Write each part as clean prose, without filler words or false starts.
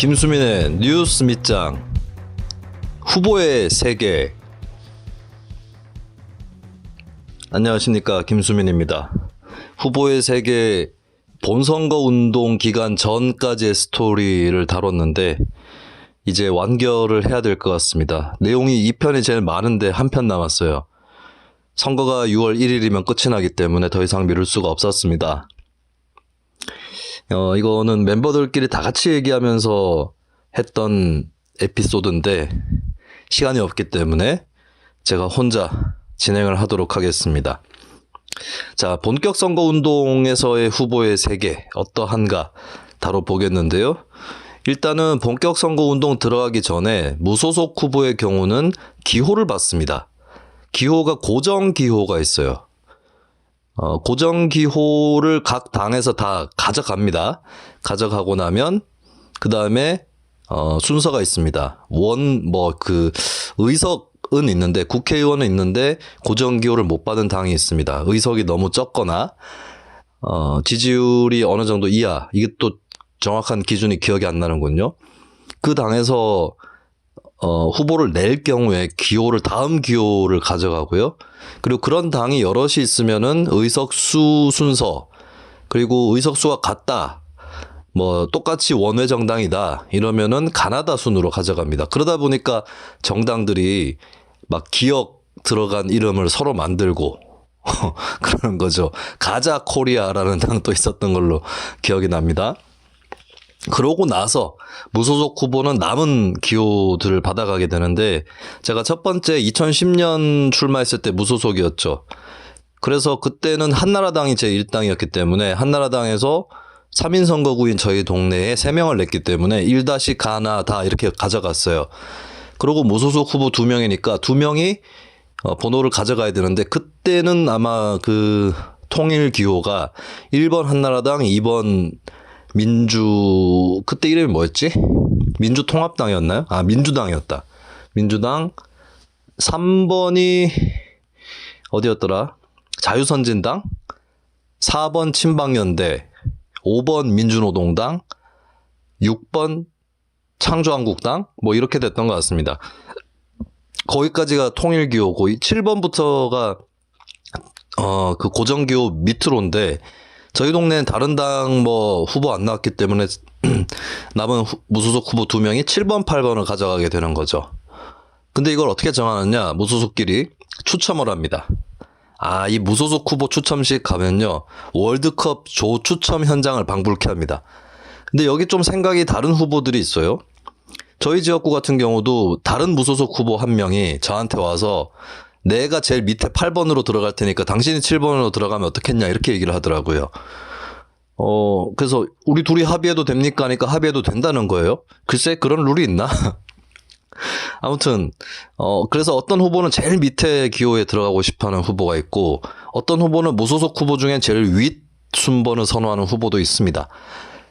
김수민의 뉴스 밑장 후보의 세계. 안녕하십니까, 김수민입니다. 후보의 세계 본선거 운동 기간 전까지의 스토리를 다뤘는데 이제 완결을 해야 될 것 같습니다. 내용이 2편이 제일 많은데 한 편 남았어요. 선거가 6월 1일이면 끝이 나기 때문에 더 이상 미룰 수가 없었습니다. 이거는 멤버들끼리 다 같이 얘기하면서 했던 에피소드인데 시간이 없기 때문에 제가 혼자 진행을 하도록 하겠습니다. 자, 본격 선거 운동에서의 후보의 세계 어떠한가 다뤄보겠는데요. 일단은 본격 선거 운동 들어가기 전에 무소속 후보의 경우는 기호를 받습니다. 기호가 고정 기호가 있어요. 고정 기호를 각 당에서 다 가져갑니다. 가져가고 나면 그 다음에 순서가 있습니다. 의석은 있는데, 국회의원은 있는데 고정 기호를 못 받은 당이 있습니다. 의석이 너무 적거나 지지율이 어느 정도 이하, 이게 또 정확한 기준이 기억이 안 나는군요. 그 당에서 후보를 낼 경우에 기호를 다음 기호를 가져가고요. 그리고 그런 당이 여럿이 있으면은 의석수 순서, 그리고 의석수가 같다, 똑같이 원외 정당이다 이러면은 가나다 순으로 가져갑니다. 그러다 보니까 정당들이 막 기억 들어간 이름을 서로 만들고 그러는 거죠. 가자 코리아라는 당도 있었던 걸로 기억이 납니다. 그러고 나서 무소속 후보는 남은 기호들을 받아가게 되는데, 제가 첫 번째 2010년 출마했을 때 무소속이었죠. 그래서 그때는 한나라당이 제 1당이었기 때문에 한나라당에서 3인 선거구인 저희 동네에 3명을 냈기 때문에 1-가나다 이렇게 가져갔어요. 그리고 무소속 후보 2명이니까 2명이 번호를 가져가야 되는데, 그때는 아마 그 통일 기호가 1번 한나라당, 2번 그때 이름이 뭐였지? 민주통합당이었나요? 민주당이었다. 민주당. 3번이 어디였더라? 자유선진당. 4번 친박연대. 5번 민주노동당. 6번 창조한국당. 이렇게 됐던 것 같습니다. 거기까지가 통일기호고, 7번부터가 그 고정기호 밑으로인데, 저희 동네는 다른 당 후보 안 나왔기 때문에 남은 무소속 후보 2명이 7번, 8번을 가져가게 되는 거죠. 근데 이걸 어떻게 정하느냐? 무소속끼리 추첨을 합니다. 이 무소속 후보 추첨식 가면요, 월드컵 조 추첨 현장을 방불케 합니다. 근데 여기 좀 생각이 다른 후보들이 있어요. 저희 지역구 같은 경우도 다른 무소속 후보 한 명이 저한테 와서 내가 제일 밑에 8번으로 들어갈 테니까 당신이 7번으로 들어가면 어떻겠냐 이렇게 얘기를 하더라고요. 그래서 우리 둘이 합의해도 됩니까 하니까 합의해도 된다는 거예요. 글쎄, 그런 룰이 있나? 아무튼 그래서 어떤 후보는 제일 밑에 기호에 들어가고 싶어하는 후보가 있고, 어떤 후보는 무소속 후보 중에 제일 윗 순번을 선호하는 후보도 있습니다.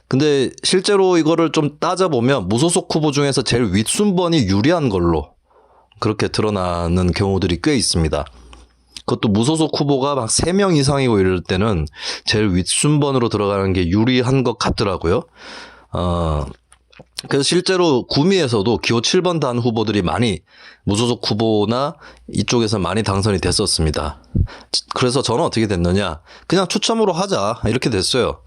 근데 실제로 이거를 좀 따져보면 무소속 후보 중에서 제일 윗 순번이 유리한 걸로 그렇게 드러나는 경우들이 꽤 있습니다. 그것도 무소속 후보가 막 3명 이상이고 이럴 때는 제일 윗순번으로 들어가는 게 유리한 것 같더라고요. 그래서 실제로 구미에서도 기호 7번 단 후보들이 많이 무소속 후보나 이쪽에서 많이 당선이 됐었습니다. 그래서 저는 어떻게 됐느냐, 그냥 추첨으로 하자 이렇게 됐어요.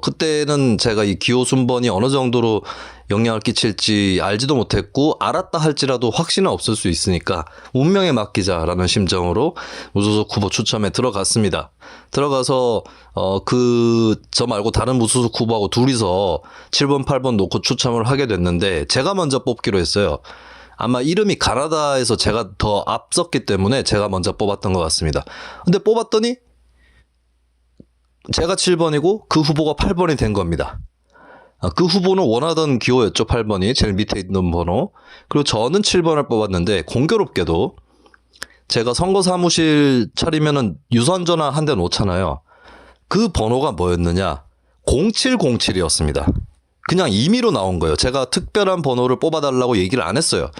그때는 제가 이 기호 순번이 어느 정도로 영향을 끼칠지 알지도 못했고, 알았다 할지라도 확신은 없을 수 있으니까 운명에 맡기자라는 심정으로 무소속 후보 추첨에 들어갔습니다. 들어가서 저 말고 다른 무소속 후보하고 둘이서 7번, 8번 놓고 추첨을 하게 됐는데, 제가 먼저 뽑기로 했어요. 아마 이름이 가나다에서 제가 더 앞섰기 때문에 제가 먼저 뽑았던 것 같습니다. 근데 뽑았더니 제가 7번이고 그 후보가 8번이 된 겁니다. 그 후보는 원하던 기호였죠. 8번이 제일 밑에 있는 번호. 그리고 저는 7번을 뽑았는데, 공교롭게도 제가 선거 사무실 차리면은 유선 전화 한 대 놓잖아요. 그 번호가 뭐였느냐? 0707이었습니다. 그냥 임의로 나온 거예요. 제가 특별한 번호를 뽑아달라고 얘기를 안 했어요.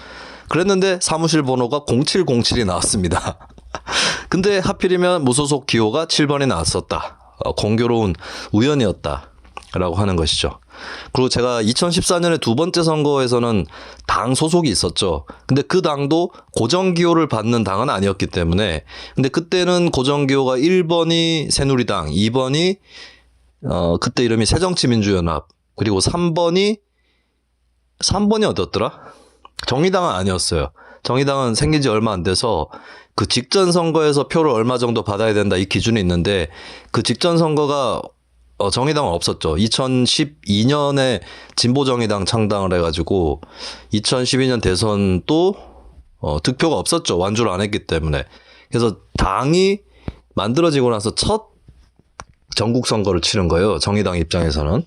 그랬는데 사무실 번호가 0707이 나왔습니다. 근데 하필이면 무소속 기호가 7번이 나왔었다. 공교로운 우연이었다라고 하는 것이죠. 그리고 제가 2014년에 두 번째 선거에서는 당 소속이 있었죠. 근데 그 당도 고정기호를 받는 당은 아니었기 때문에, 근데 그때는 고정기호가 1번이 새누리당, 2번이 그때 이름이 새정치민주연합, 그리고 3번이 어디였더라? 정의당은 아니었어요. 정의당은 생긴 지 얼마 안 돼서 그 직전 선거에서 표를 얼마 정도 받아야 된다 이 기준이 있는데, 그 직전 선거가 정의당은 없었죠. 2012년에 진보정의당 창당을 해가지고 2012년 대선도 득표가 없었죠. 완주를 안 했기 때문에. 그래서 당이 만들어지고 나서 첫 전국 선거를 치른 거예요. 정의당 입장에서는.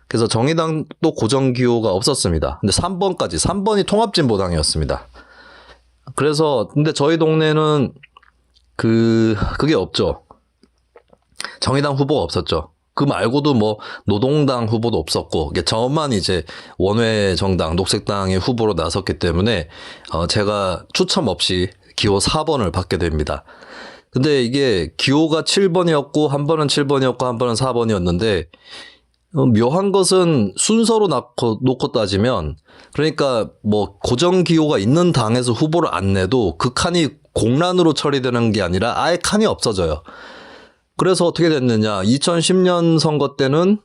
그래서 정의당도 고정기호가 없었습니다. 근데 3번이 통합진보당이었습니다. 그래서 근데 저희 동네는 그게 없죠. 정의당 후보가 없었죠. 그 말고도 뭐 노동당 후보도 없었고, 저만 이제 원외 정당 녹색당의 후보로 나섰기 때문에 제가 추첨 없이 기호 4번을 받게 됩니다. 근데 이게 기호가 7번이었고 한 번은 7번이었고 한 번은 4번이었는데, 묘한 것은 순서로 놓고 따지면, 그러니까 뭐 고정 기호가 있는 당에서 후보를 안 내도 그 칸이 공란으로 처리되는 게 아니라 아예 칸이 없어져요. 그래서 어떻게 됐느냐. 2010년 선거 때는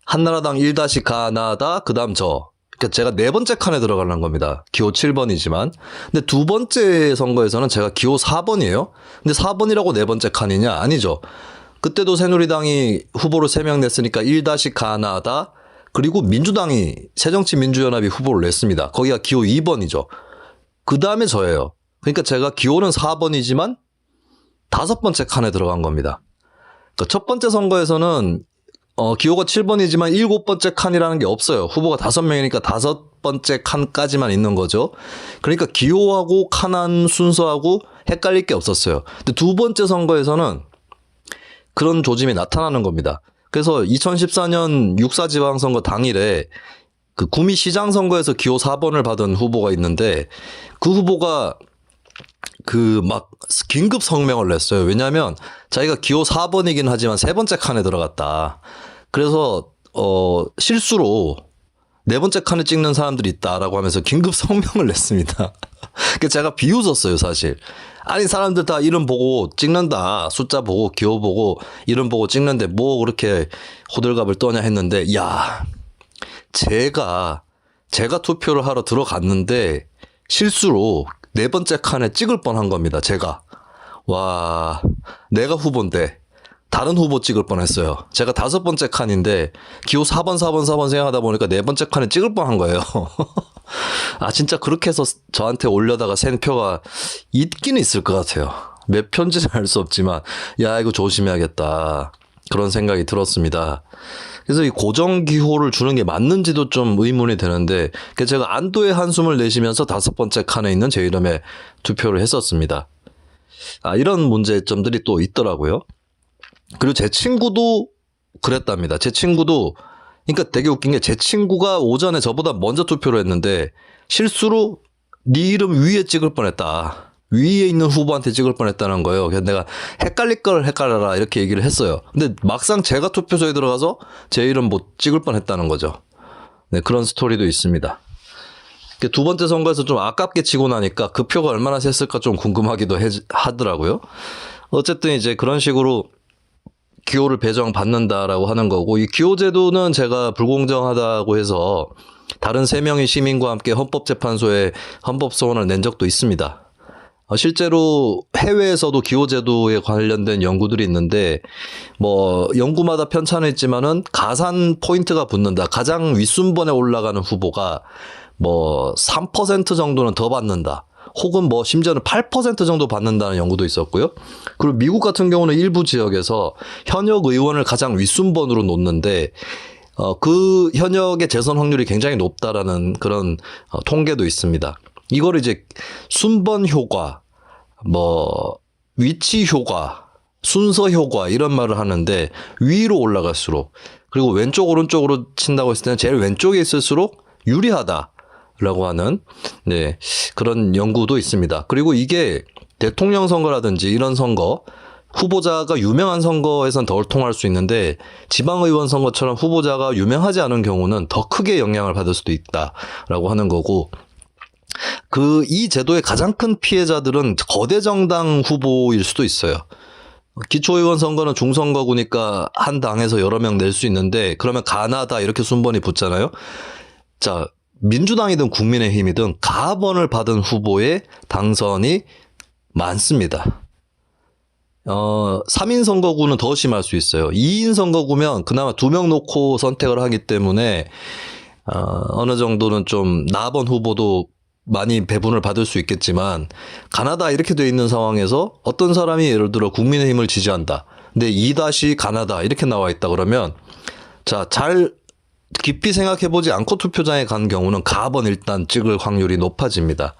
한나라당 1-가나다, 그 다음 저. 그러니까 제가 네 번째 칸에 들어가는 겁니다. 기호 7번이지만. 근데 두 번째 선거에서는 제가 기호 4번이에요. 근데 4번이라고 네 번째 칸이냐? 아니죠. 그때도 새누리당이 후보를 3명 냈으니까 1-가나다, 그리고 민주당이 새정치민주연합이 후보를 냈습니다. 거기가 기호 2번이죠. 그 다음에 저예요. 그러니까 제가 기호는 4번이지만 5번째 칸에 들어간 겁니다. 그러니까 첫 번째 선거에서는 기호가 7번이지만 7번째 칸이라는 게 없어요. 후보가 5명이니까 5번째 칸까지만 있는 거죠. 그러니까 기호하고 칸한 순서하고 헷갈릴 게 없었어요. 근데 두 번째 선거에서는 그런 조짐이 나타나는 겁니다. 그래서 2014년 6.4 지방선거 당일에 그 구미 시장 선거에서 기호 4번을 받은 후보가 있는데, 그 후보가 막 긴급 성명을 냈어요. 왜냐하면 자기가 기호 4번이긴 하지만 세 번째 칸에 들어갔다. 그래서 실수로 네 번째 칸에 찍는 사람들이 있다라고 하면서 긴급 성명을 냈습니다. 그래서 제가 비웃었어요, 사실. 아니, 사람들 다 이름 보고 찍는다. 숫자 보고 기호 보고 이름 보고 찍는데 뭐 그렇게 호들갑을 떠냐 했는데, 야, 제가 투표를 하러 들어갔는데 실수로 네 번째 칸에 찍을 뻔한 겁니다. 제가. 와, 내가 후보인데 다른 후보 찍을 뻔했어요. 제가 5번째 칸인데 기호 4번 생각하다 보니까 네 번째 칸에 찍을 뻔한 거예요. 아, 진짜 그렇게 해서 저한테 올려다가 센 표가 있긴 있을 것 같아요. 몇 표인지는 알 수 없지만, 야, 이거 조심해야겠다, 그런 생각이 들었습니다. 그래서 이 고정기호를 주는 게 맞는지도 좀 의문이 되는데, 제가 안도의 한숨을 내쉬면서 5번째 칸에 있는 제 이름에 투표를 했었습니다. 아, 이런 문제점들이 또 있더라고요. 그리고 제 친구도 그랬답니다. 제 친구도, 그러니까 되게 웃긴 게, 제 친구가 오전에 저보다 먼저 투표를 했는데 실수로 네 이름 위에 찍을 뻔했다, 위에 있는 후보한테 찍을 뻔했다는 거예요. 그래서 내가 헷갈릴 걸 헷갈려라 이렇게 얘기를 했어요. 근데 막상 제가 투표소에 들어가서 제 이름 못 찍을 뻔했다는 거죠. 네, 그런 스토리도 있습니다. 두 번째 선거에서 좀 아깝게 치고 나니까 그 표가 얼마나 셌을까 좀 궁금하기도 하더라고요. 어쨌든 이제 그런 식으로 기호를 배정받는다라고 하는 거고, 이 기호제도는 제가 불공정하다고 해서 다른 3명의 시민과 함께 헌법재판소에 헌법소원을 낸 적도 있습니다. 실제로 해외에서도 기호제도에 관련된 연구들이 있는데, 뭐 연구마다 편차는 있지만은 가산 포인트가 붙는다, 가장 윗순번에 올라가는 후보가 뭐 3% 정도는 더 받는다, 혹은 뭐 심지어는 8% 정도 받는다는 연구도 있었고요. 그리고 미국 같은 경우는 일부 지역에서 현역 의원을 가장 윗순번으로 놓는데 그 현역의 재선 확률이 굉장히 높다라는 그런 통계도 있습니다. 이걸 이제 순번 효과, 뭐 위치 효과, 순서 효과 이런 말을 하는데, 위로 올라갈수록, 그리고 왼쪽 오른쪽으로 친다고 했을 때는 제일 왼쪽에 있을수록 유리하다 라고 하는, 네, 그런 연구도 있습니다. 그리고 이게 대통령 선거라든지 이런 선거, 후보자가 유명한 선거에선 덜 통할 수 있는데 지방의원 선거처럼 후보자가 유명하지 않은 경우는 더 크게 영향을 받을 수도 있다라고 하는 거고, 이 제도의 가장 큰 피해자들은 거대 정당 후보일 수도 있어요. 기초의원 선거는 중선거구니까 한 당에서 여러 명 낼 수 있는데, 그러면 가나다 이렇게 순번이 붙잖아요. 자, 민주당이든 국민의힘이든 가번을 받은 후보의 당선이 많습니다. 3인 선거구는 더 심할 수 있어요. 2인 선거구면 그나마 2명 놓고 선택을 하기 때문에 어느 정도는 좀 나번 후보도 많이 배분을 받을 수 있겠지만, 가나다 이렇게 돼 있는 상황에서 어떤 사람이 예를 들어 국민의힘을 지지한다. 근데 2- 가나다 이렇게 나와 있다 그러면, 자, 잘 깊이 생각해보지 않고 투표장에 간 경우는 가번 일단 찍을 확률이 높아집니다.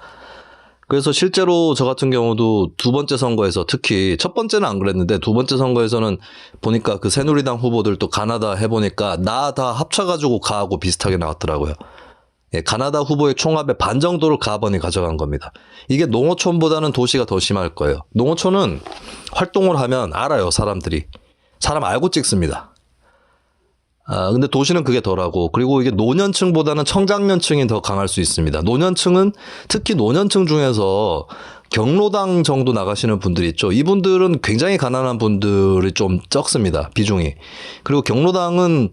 그래서 실제로 저 같은 경우도 두 번째 선거에서, 특히 첫 번째는 안 그랬는데 두 번째 선거에서는 보니까 그 새누리당 후보들도 가나다 해보니까 나 다 합쳐가지고 가하고 비슷하게 나왔더라고요. 예, 가나다 후보의 총합의 반 정도를 가번이 가져간 겁니다. 이게 농어촌보다는 도시가 더 심할 거예요. 농어촌은 활동을 하면 알아요, 사람들이. 사람 알고 찍습니다. 근데 도시는 그게 덜하고, 그리고 이게 노년층보다는 청장년층이 더 강할 수 있습니다. 노년층은, 특히 노년층 중에서 경로당 정도 나가시는 분들이 있죠. 이분들은 굉장히 가난한 분들이 좀 적습니다, 비중이. 그리고 경로당은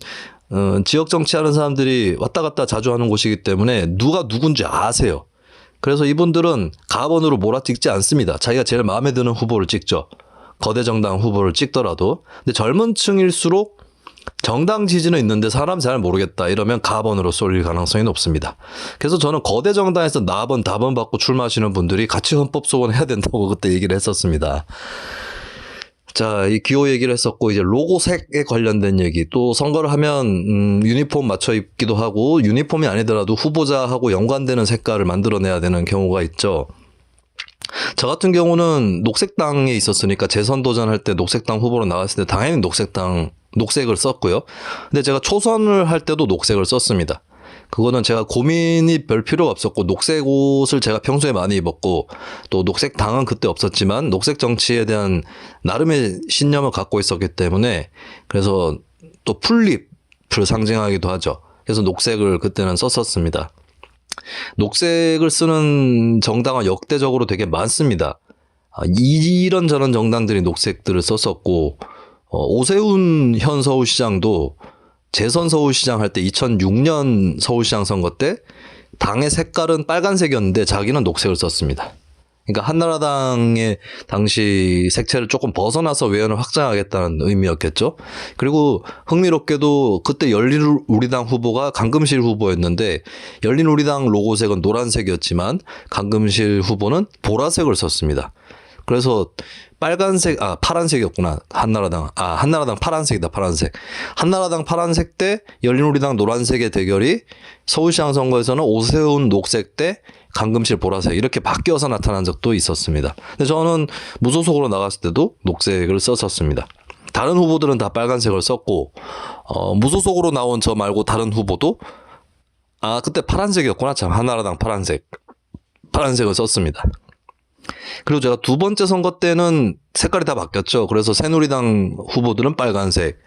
지역 정치하는 사람들이 왔다 갔다 자주 하는 곳이기 때문에 누가 누군지 아세요. 그래서 이분들은 가번으로 몰아찍지 않습니다. 자기가 제일 마음에 드는 후보를 찍죠. 거대 정당 후보를 찍더라도. 근데 젊은 층일수록 정당 지지는 있는데 사람 잘 모르겠다 이러면 가번으로 쏠릴 가능성이 높습니다. 그래서 저는 거대 정당에서 나번, 다번 받고 출마하시는 분들이 같이 헌법 소원해야 된다고 그때 얘기를 했었습니다. 자, 이 기호 얘기를 했었고, 이제 로고색에 관련된 얘기. 또 선거를 하면 유니폼 맞춰 입기도 하고, 유니폼이 아니더라도 후보자하고 연관되는 색깔을 만들어내야 되는 경우가 있죠. 저 같은 경우는 녹색당에 있었으니까 재선 도전할 때 녹색당 후보로 나갔을 때 당연히 녹색을 썼고요. 근데 제가 초선을 할 때도 녹색을 썼습니다. 그거는 제가 고민이 별 필요가 없었고, 녹색 옷을 제가 평소에 많이 입었고, 또 녹색 당은 그때 없었지만 녹색 정치에 대한 나름의 신념을 갖고 있었기 때문에, 그래서 또 풀잎을 상징하기도 하죠. 그래서 녹색을 그때는 썼었습니다. 녹색을 쓰는 정당은 역대적으로 되게 많습니다. 이런저런 정당들이 녹색들을 썼었고, 오세훈 현 서울시장도 재선 서울시장 할 때 2006년 서울시장 선거 때 당의 색깔은 빨간색이었는데 자기는 녹색을 썼습니다. 그러니까 한나라당의 당시 색채를 조금 벗어나서 외연을 확장하겠다는 의미였겠죠. 그리고 흥미롭게도 그때 열린우리당 후보가 강금실 후보였는데, 열린우리당 로고색은 노란색이었지만 강금실 후보는 보라색을 썼습니다. 그래서 파란색이었구나. 한나라당 파란색이다, 파란색. 한나라당 파란색 때 열린우리당 노란색의 대결이 서울시장 선거에서는 오세훈 녹색 때 강금실 보라색 이렇게 바뀌어서 나타난 적도 있었습니다. 근데 저는 무소속으로 나갔을 때도 녹색을 썼었습니다. 다른 후보들은 다 빨간색을 썼고, 무소속으로 나온 저 말고 다른 후보도, 그때 파란색이었구나. 참, 한나라당 파란색을 썼습니다. 그리고 제가 두 번째 선거 때는 색깔이 다 바뀌었죠. 그래서 새누리당 후보들은 빨간색,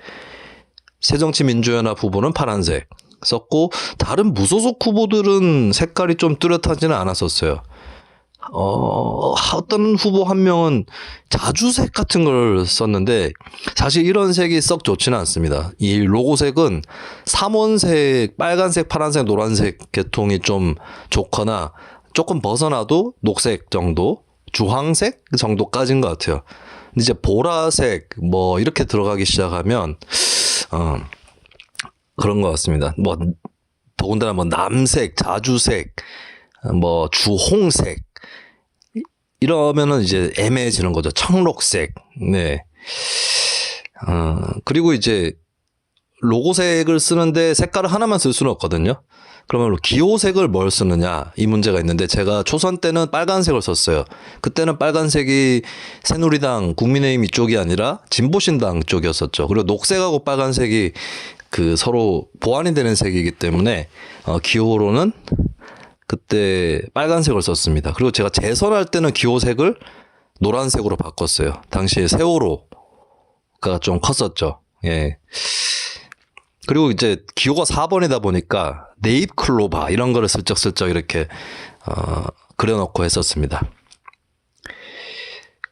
새정치민주연합 후보는 파란색 썼고, 다른 무소속 후보들은 색깔이 좀 뚜렷하지는 않았었어요. 어떤 후보 한 명은 자주색 같은 걸 썼는데, 사실 이런 색이 썩 좋지는 않습니다. 이 로고색은 삼원색, 빨간색, 파란색, 노란색 계통이 좀 좋거나, 조금 벗어나도 녹색 정도, 주황색 정도까지인 것 같아요. 근데 이제 보라색 뭐 이렇게 들어가기 시작하면 그런 것 같습니다. 뭐 더군다나 뭐 남색, 자주색, 뭐 주홍색 이러면은 이제 애매해지는 거죠. 청록색. 네. 그리고 이제 로고색을 쓰는데 색깔을 하나만 쓸 수는 없거든요. 그러면 기호색을 뭘 쓰느냐 이 문제가 있는데, 제가 초선 때는 빨간색을 썼어요. 그때는 빨간색이 새누리당, 국민의힘 이쪽이 아니라 진보신당 쪽이었었죠. 그리고 녹색하고 빨간색이 그 서로 보완이 되는 색이기 때문에 기호로는 그때 빨간색을 썼습니다. 그리고 제가 재선할 때는 기호색을 노란색으로 바꿨어요. 당시에 세월호가 좀 컸었죠. 예. 그리고 이제 기호가 4번이다 보니까 네잎클로바 이런 거를 슬쩍슬쩍 이렇게 그려놓고 했었습니다.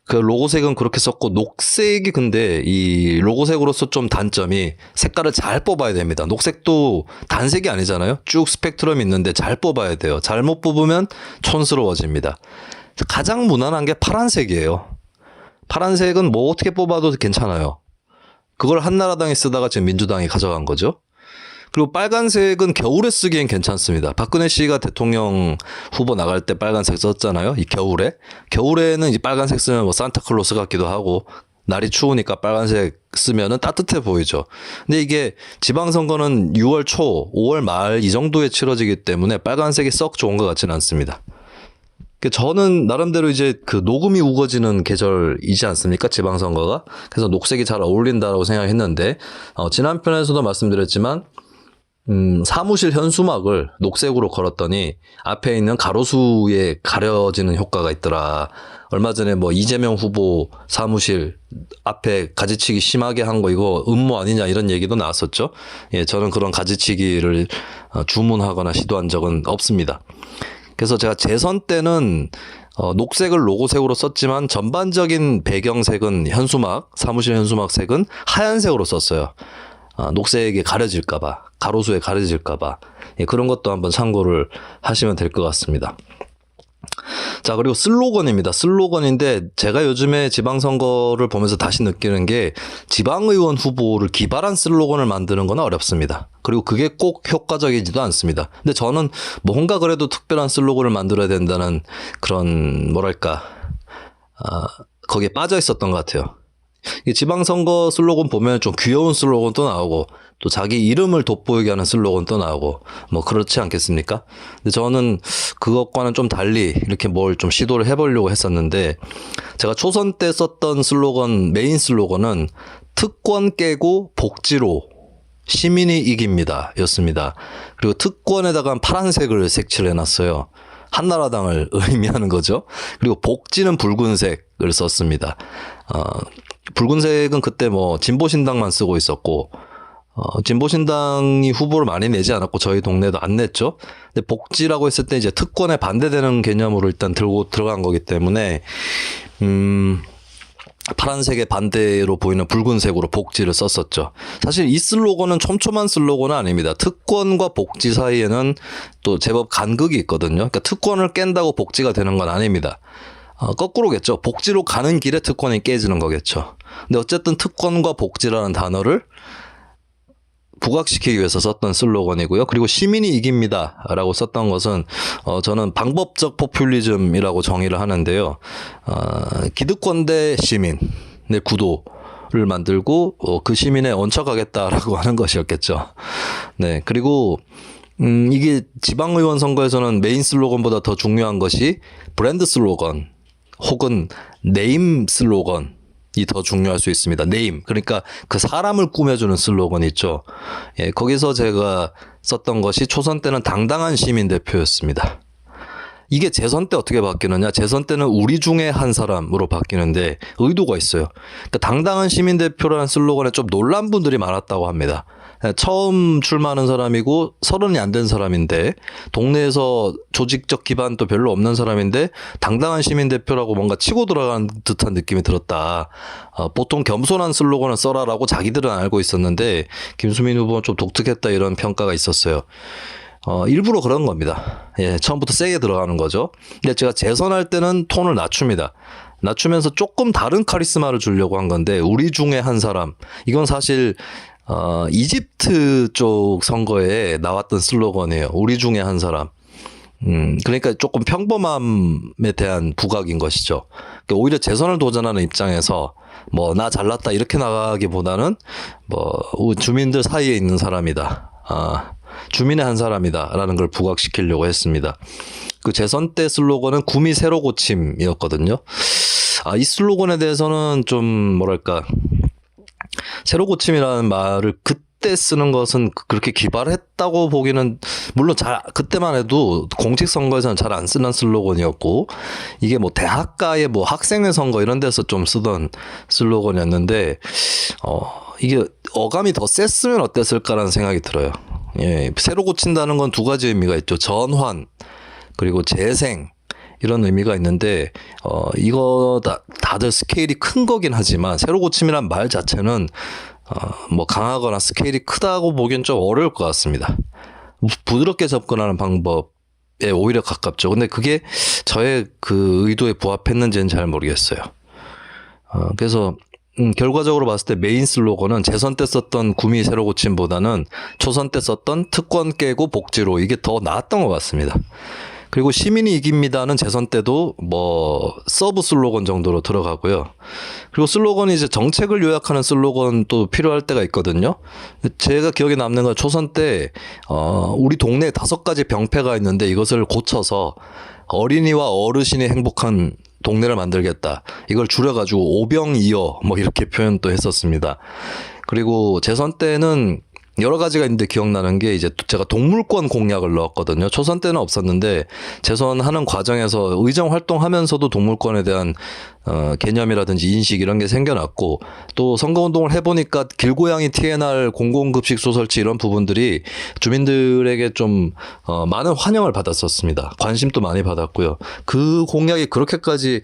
그 로고색은 그렇게 썼고, 녹색이 근데 이 로고색으로서 좀 단점이 색깔을 잘 뽑아야 됩니다. 녹색도 단색이 아니잖아요. 쭉 스펙트럼이 있는데 잘 뽑아야 돼요. 잘못 뽑으면 촌스러워집니다. 가장 무난한 게 파란색이에요. 파란색은 뭐 어떻게 뽑아도 괜찮아요. 그걸 한나라당이 쓰다가 지금 민주당이 가져간 거죠. 그리고 빨간색은 겨울에 쓰기엔 괜찮습니다. 박근혜 씨가 대통령 후보 나갈 때 빨간색 썼잖아요. 이 겨울에. 겨울에는 이 빨간색 쓰면 뭐 산타클로스 같기도 하고, 날이 추우니까 빨간색 쓰면은 따뜻해 보이죠. 근데 이게 지방선거는 6월 초, 5월 말 이 정도에 치러지기 때문에 빨간색이 썩 좋은 것 같지는 않습니다. 저는 나름대로 이제 그 녹음이 우거지는 계절이지 않습니까? 지방선거가. 그래서 녹색이 잘 어울린다라고 생각했는데, 지난 편에서도 말씀드렸지만, 사무실 현수막을 녹색으로 걸었더니 앞에 있는 가로수에 가려지는 효과가 있더라. 얼마 전에 뭐 이재명 후보 사무실 앞에 가지치기 심하게 한 거 이거 음모 아니냐 이런 얘기도 나왔었죠. 예, 저는 그런 가지치기를 주문하거나 시도한 적은 없습니다. 그래서 제가 재선 때는 녹색을 로고색으로 썼지만 전반적인 배경색은 사무실 현수막 색은 하얀색으로 썼어요. 녹색에 가려질까봐, 가로수에 가려질까봐. 예, 그런 것도 한번 참고를 하시면 될 것 같습니다. 자, 그리고 슬로건입니다. 슬로건인데 제가 요즘에 지방선거를 보면서 다시 느끼는 게 지방의원 후보를 기발한 슬로건을 만드는 건 어렵습니다. 그리고 그게 꼭 효과적이지도 않습니다. 근데 저는 뭔가 그래도 특별한 슬로건을 만들어야 된다는 그런 뭐랄까 거기에 빠져 있었던 것 같아요. 지방선거 슬로건 보면 좀 귀여운 슬로건도 나오고 또 자기 이름을 돋보이게 하는 슬로건도 나오고 뭐 그렇지 않겠습니까? 근데 저는 그것과는 좀 달리 이렇게 뭘 좀 시도를 해보려고 했었는데, 제가 초선 때 썼던 슬로건, 메인 슬로건은 특권 깨고 복지로 시민이 이깁니다 였습니다. 그리고 특권에다가 파란색을 색칠을 해놨어요. 한나라당을 의미하는 거죠. 그리고 복지는 붉은색을 썼습니다. 붉은색은 그때 뭐 진보신당만 쓰고 있었고, 진보신당이 후보를 많이 내지 않았고 저희 동네도 안 냈죠. 근데 복지라고 했을 때 이제 특권에 반대되는 개념으로 일단 들고 들어간 거기 때문에 파란색의 반대로 보이는 붉은색으로 복지를 썼었죠. 사실 이 슬로건은 촘촘한 슬로건은 아닙니다. 특권과 복지 사이에는 또 제법 간극이 있거든요. 그러니까 특권을 깬다고 복지가 되는 건 아닙니다. 거꾸로겠죠. 복지로 가는 길에 특권이 깨지는 거겠죠. 근데 어쨌든 특권과 복지라는 단어를 부각시키기 위해서 썼던 슬로건이고요. 그리고 시민이 이깁니다 라고 썼던 것은 저는 방법적 포퓰리즘이라고 정의를 하는데요. 기득권 대 시민의 구도를 만들고 그 시민에 얹혀가겠다라고 하는 것이었겠죠. 네, 그리고 이게 지방의원 선거에서는 메인 슬로건보다 더 중요한 것이 브랜드 슬로건 혹은 네임 슬로건이 더 중요할 수 있습니다. 네임, 그러니까 그 사람을 꾸며주는 슬로건 있죠. 예, 거기서 제가 썼던 것이 초선 때는 당당한 시민 대표였습니다. 이게 재선 때 어떻게 바뀌느냐? 재선 때는 우리 중에 한 사람으로 바뀌는데 의도가 있어요. 그러니까 당당한 시민 대표라는 슬로건에 좀 놀란 분들이 많았다고 합니다. 처음 출마하는 사람이고 30이 안 된 사람인데 동네에서 조직적 기반도 별로 없는 사람인데 당당한 시민 대표라고 뭔가 치고 들어간 듯한 느낌이 들었다. 보통 겸손한 슬로건을 써라라고 자기들은 알고 있었는데 김수민 후보는 좀 독특했다 이런 평가가 있었어요. 일부러 그런 겁니다. 예, 처음부터 세게 들어가는 거죠. 근데 제가 재선할 때는 톤을 낮춥니다. 낮추면서 조금 다른 카리스마를 주려고 한 건데 우리 중에 한 사람, 이건 사실 이집트 쪽 선거에 나왔던 슬로건이에요. 우리 중에 한 사람. 그러니까 조금 평범함에 대한 부각인 것이죠. 그러니까 오히려 재선을 도전하는 입장에서 뭐 나 잘났다 이렇게 나가기보다는 뭐 주민들 사이에 있는 사람이다. 주민의 한 사람이다라는 걸 부각시키려고 했습니다. 그 재선 때 슬로건은 구미 새로 고침이었거든요. 이 슬로건에 대해서는 좀 뭐랄까 새로 고침이라는 말을 그때 쓰는 것은 그렇게 기발했다고 보기는 물론 그때만 해도 공직선거에서는 잘 안 쓰는 슬로건이었고 이게 뭐 대학가의 뭐 학생회 선거 이런 데서 좀 쓰던 슬로건이었는데 이게 어감이 더 셌으면 어땠을까라는 생각이 들어요. 예, 새로 고친다는 건 두 가지 의미가 있죠. 전환 그리고 재생 이런 의미가 있는데 이거 다들 스케일이 큰 거긴 하지만 새로 고침이란 말 자체는 뭐 강하거나 스케일이 크다고 보기엔 좀 어려울 것 같습니다. 부드럽게 접근하는 방법에 오히려 가깝죠. 근데 그게 저의 그 의도에 부합했는지는 잘 모르겠어요. 그래서 결과적으로 봤을 때 메인 슬로건은 재선 때 썼던 구미 새로 고침보다는 초선 때 썼던 특권 깨고 복지로 이게 더 나았던 것 같습니다. 그리고 시민이 이깁니다는 재선 때도 뭐 서브 슬로건 정도로 들어가고요. 그리고 슬로건이 이제 정책을 요약하는 슬로건도 필요할 때가 있거든요. 제가 기억에 남는 건 초선 때 우리 동네에 5가지 병폐가 있는데 이것을 고쳐서 어린이와 어르신이 행복한 동네를 만들겠다. 이걸 줄여가지고 오병이어 뭐 이렇게 표현도 했었습니다. 그리고 재선 때는 여러 가지가 있는데 기억나는 게 이제 제가 동물권 공약을 넣었거든요. 초선 때는 없었는데 재선하는 과정에서 의정 활동하면서도 동물권에 대한 개념이라든지 인식 이런 게 생겨났고 또 선거운동을 해보니까 길고양이 TNR 공공급식 소설치 이런 부분들이 주민들에게 좀 많은 환영을 받았었습니다. 관심도 많이 받았고요. 그 공약이 그렇게까지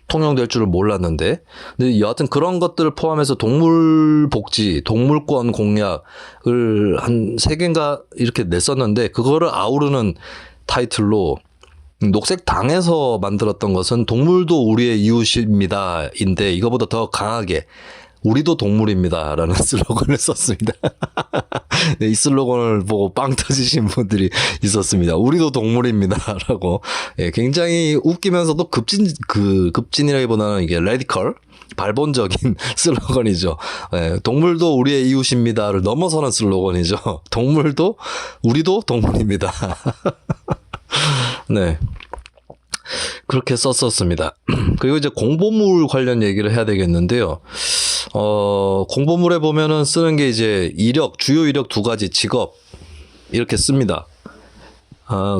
통용될 줄은 몰랐는데 근데 여하튼 그런 것들을 포함해서 동물 복지, 동물권 공약을 한 3개인가 이렇게 냈었는데 그거를 아우르는 타이틀로 녹색당에서 만들었던 것은 동물도 우리의 이웃입니다인데 이거보다 더 강하게 우리도 동물입니다라는 슬로건을 썼습니다. 네, 이 슬로건을 보고 빵 터지신 분들이 있었습니다. 우리도 동물입니다라고. 예, 굉장히 웃기면서도 급진이라기보다는 이게 레디컬 발본적인 슬로건이죠. 예, 동물도 우리의 이웃입니다를 넘어서는 슬로건이죠. 동물도 우리도 동물입니다. 네. 그렇게 썼었습니다. 그리고 이제 공보물 관련 얘기를 해야 되겠는데요. 공보물에 보면은 쓰는 게 이제 주요 이력 2가지 직업 이렇게 씁니다.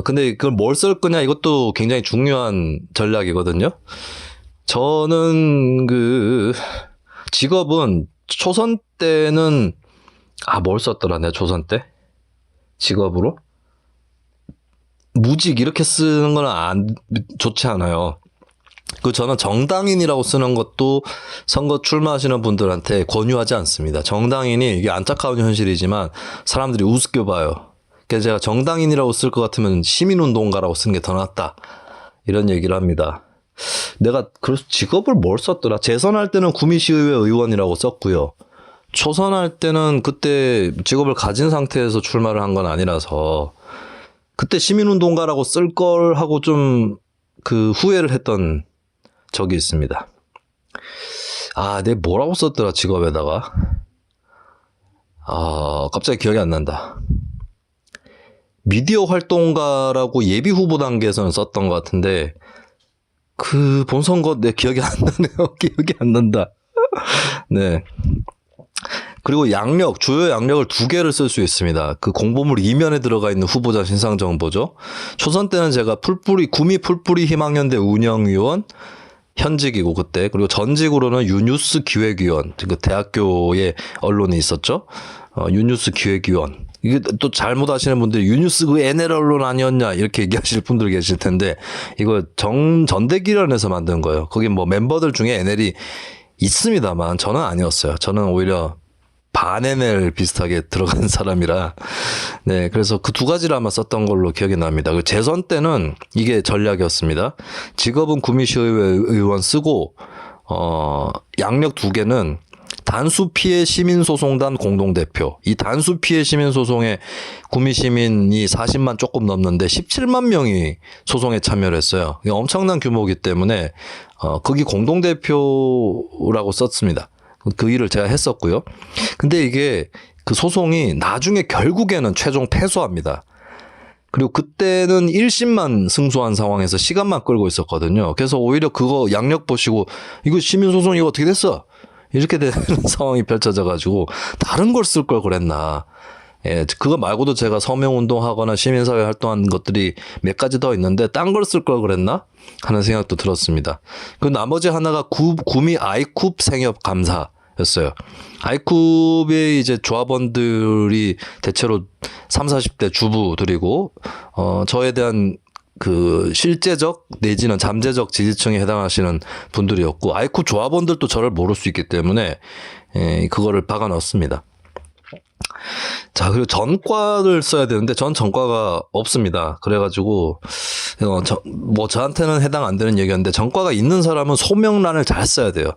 근데 그걸 뭘 쓸 거냐 이것도 굉장히 중요한 전략이거든요. 저는 직업은 초선 때는 뭘 썼더라 내가 초선 때 직업으로 무직 이렇게 쓰는 건 좋지 않아요. 저는 정당인이라고 쓰는 것도 선거 출마하시는 분들한테 권유하지 않습니다. 정당인이 이게 안타까운 현실이지만 사람들이 우습게 봐요. 그래서 제가 정당인이라고 쓸 것 같으면 시민운동가라고 쓰는 게 더 낫다. 이런 얘기를 합니다. 내가 그래서 직업을 뭘 썼더라? 재선할 때는 구미시의회 의원이라고 썼고요. 초선할 때는 그때 직업을 가진 상태에서 출마를 한 건 아니라서 그때 시민운동가라고 쓸 걸 하고 좀 후회를 했던 적이 있습니다. 내가 뭐라고 썼더라 직업에다가. 갑자기 기억이 안 난다. 미디어 활동가라고 예비 후보 단계에서는 썼던 것 같은데 본선거 내 기억이 안 나네요. 기억이 안 난다. 네. 그리고 주요 양력을 2개를 쓸 수 있습니다. 공보물 이면에 들어가 있는 후보자 신상 정보죠. 초선 때는 제가 구미 풀뿌리 희망연대 운영위원 현직이고 그때 그리고 전직으로는 유뉴스 기획위원 대학교에 언론이 있었죠. 유뉴스 기획위원. 이게 또 잘못 아시는 분들이 유뉴스 NL 언론 아니었냐 이렇게 얘기하실 분들 계실 텐데 이거 전대기련에서 만든 거예요. 거기 뭐 멤버들 중에 NL이 있습니다만 저는 아니었어요. 저는 오히려 반 NL 비슷하게 들어간 사람이라 네 그래서 그 2가지를 아마 썼던 걸로 기억이 납니다. 재선 때는 이게 전략이었습니다. 직업은 구미시의회 의원 쓰고 양력 2개는 단수피해 시민소송단 공동대표. 이 단수피해 시민소송에 구미시민이 40만 조금 넘는데 17만 명이 소송에 참여를 했어요. 엄청난 규모이기 때문에 거기 공동대표라고 썼습니다. 그 일을 제가 했었고요. 근데 이게 소송이 나중에 결국에는 최종 패소합니다. 그리고 그때는 1심만 승소한 상황에서 시간만 끌고 있었거든요. 그래서 오히려 그거 양력 보시고 이거 시민소송 이거 어떻게 됐어? 이렇게 되는 상황이 펼쳐져가지고 다른 걸 쓸 걸 그랬나. 예, 그거 말고도 제가 서명운동하거나 시민사회 활동한 것들이 몇 가지 더 있는데 딴 걸 쓸 걸 그랬나 하는 생각도 들었습니다. 그 나머지 하나가 구미 아이쿱 생협 감사였어요. 아이쿱의 이제 조합원들이 대체로 30, 40대 주부들이고 저에 대한 그 실제적 내지는 잠재적 지지층에 해당하시는 분들이었고 아이쿱 조합원들도 저를 모를 수 있기 때문에 그거를 박아 넣었습니다. 자, 그리고 전과를 써야 되는데 전 전과가 없습니다. 그래가지고 뭐 저한테는 해당 안 되는 얘기였는데 전과가 있는 사람은 소명란을 잘 써야 돼요.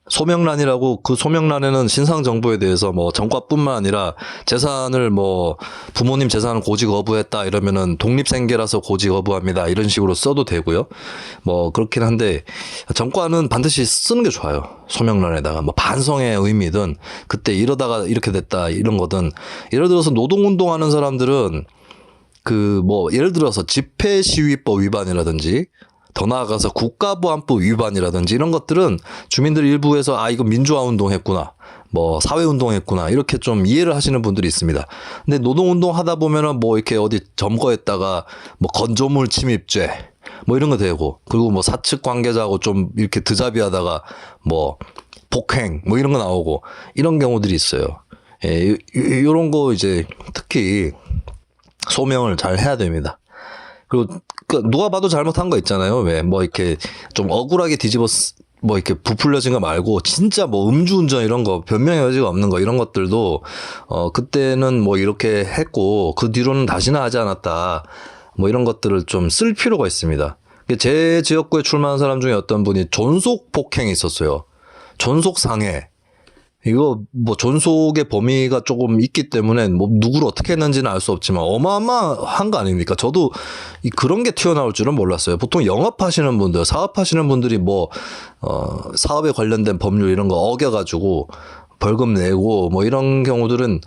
소명란이라고 그 소명란에는 신상 정보에 대해서 뭐 전과뿐만 아니라 재산을 뭐 부모님 재산을 고지 거부했다 이러면은 독립생계라서 고지 거부합니다 이런 식으로 써도 되고요. 뭐 그렇긴 한데 전과는 반드시 쓰는 게 좋아요. 소명란에다가 뭐 반성의 의미든 그때 이러다가 이렇게 됐다 이런 거든 예를 들어서 노동운동하는 사람들은 그 뭐 예를 들어서 집회시위법 위반이라든지 더 나아가서 국가보안법 위반이라든지 이런 것들은 주민들 일부에서 아 이거 민주화 운동했구나 뭐 사회 운동했구나 이렇게 좀 이해를 하시는 분들이 있습니다. 근데 노동운동 하다 보면은 뭐 이렇게 어디 점거했다가 뭐 건조물 침입죄 뭐 이런 거 되고 그리고 뭐 사측 관계자하고 좀 이렇게 드자비하다가 뭐 폭행 뭐 이런 거 나오고 이런 경우들이 있어요. 예, 이런 거 이제 특히 소명을 잘 해야 됩니다. 그리고 누가 봐도 잘못한 거 있잖아요. 왜 뭐 이렇게 좀 억울하게 뭐 이렇게 부풀려진 거 말고 진짜 뭐 음주운전 이런 거 변명의 여지가 없는 거 이런 것들도 그때는 뭐 이렇게 했고 그 뒤로는 다시는 하지 않았다. 뭐 이런 것들을 좀 쓸 필요가 있습니다. 제 지역구에 출마한 사람 중에 어떤 분이 존속 폭행이 있었어요. 존속 상해. 이거 뭐 존속의 범위가 조금 있기 때문에 뭐 누구를 어떻게 했는지는 알 수 없지만 어마어마한 거 아닙니까? 저도 그런 게 튀어나올 줄은 몰랐어요. 보통 영업하시는 분들, 사업하시는 분들이 뭐 사업에 관련된 법률 이런 거 어겨가지고 벌금 내고 뭐 이런 경우들은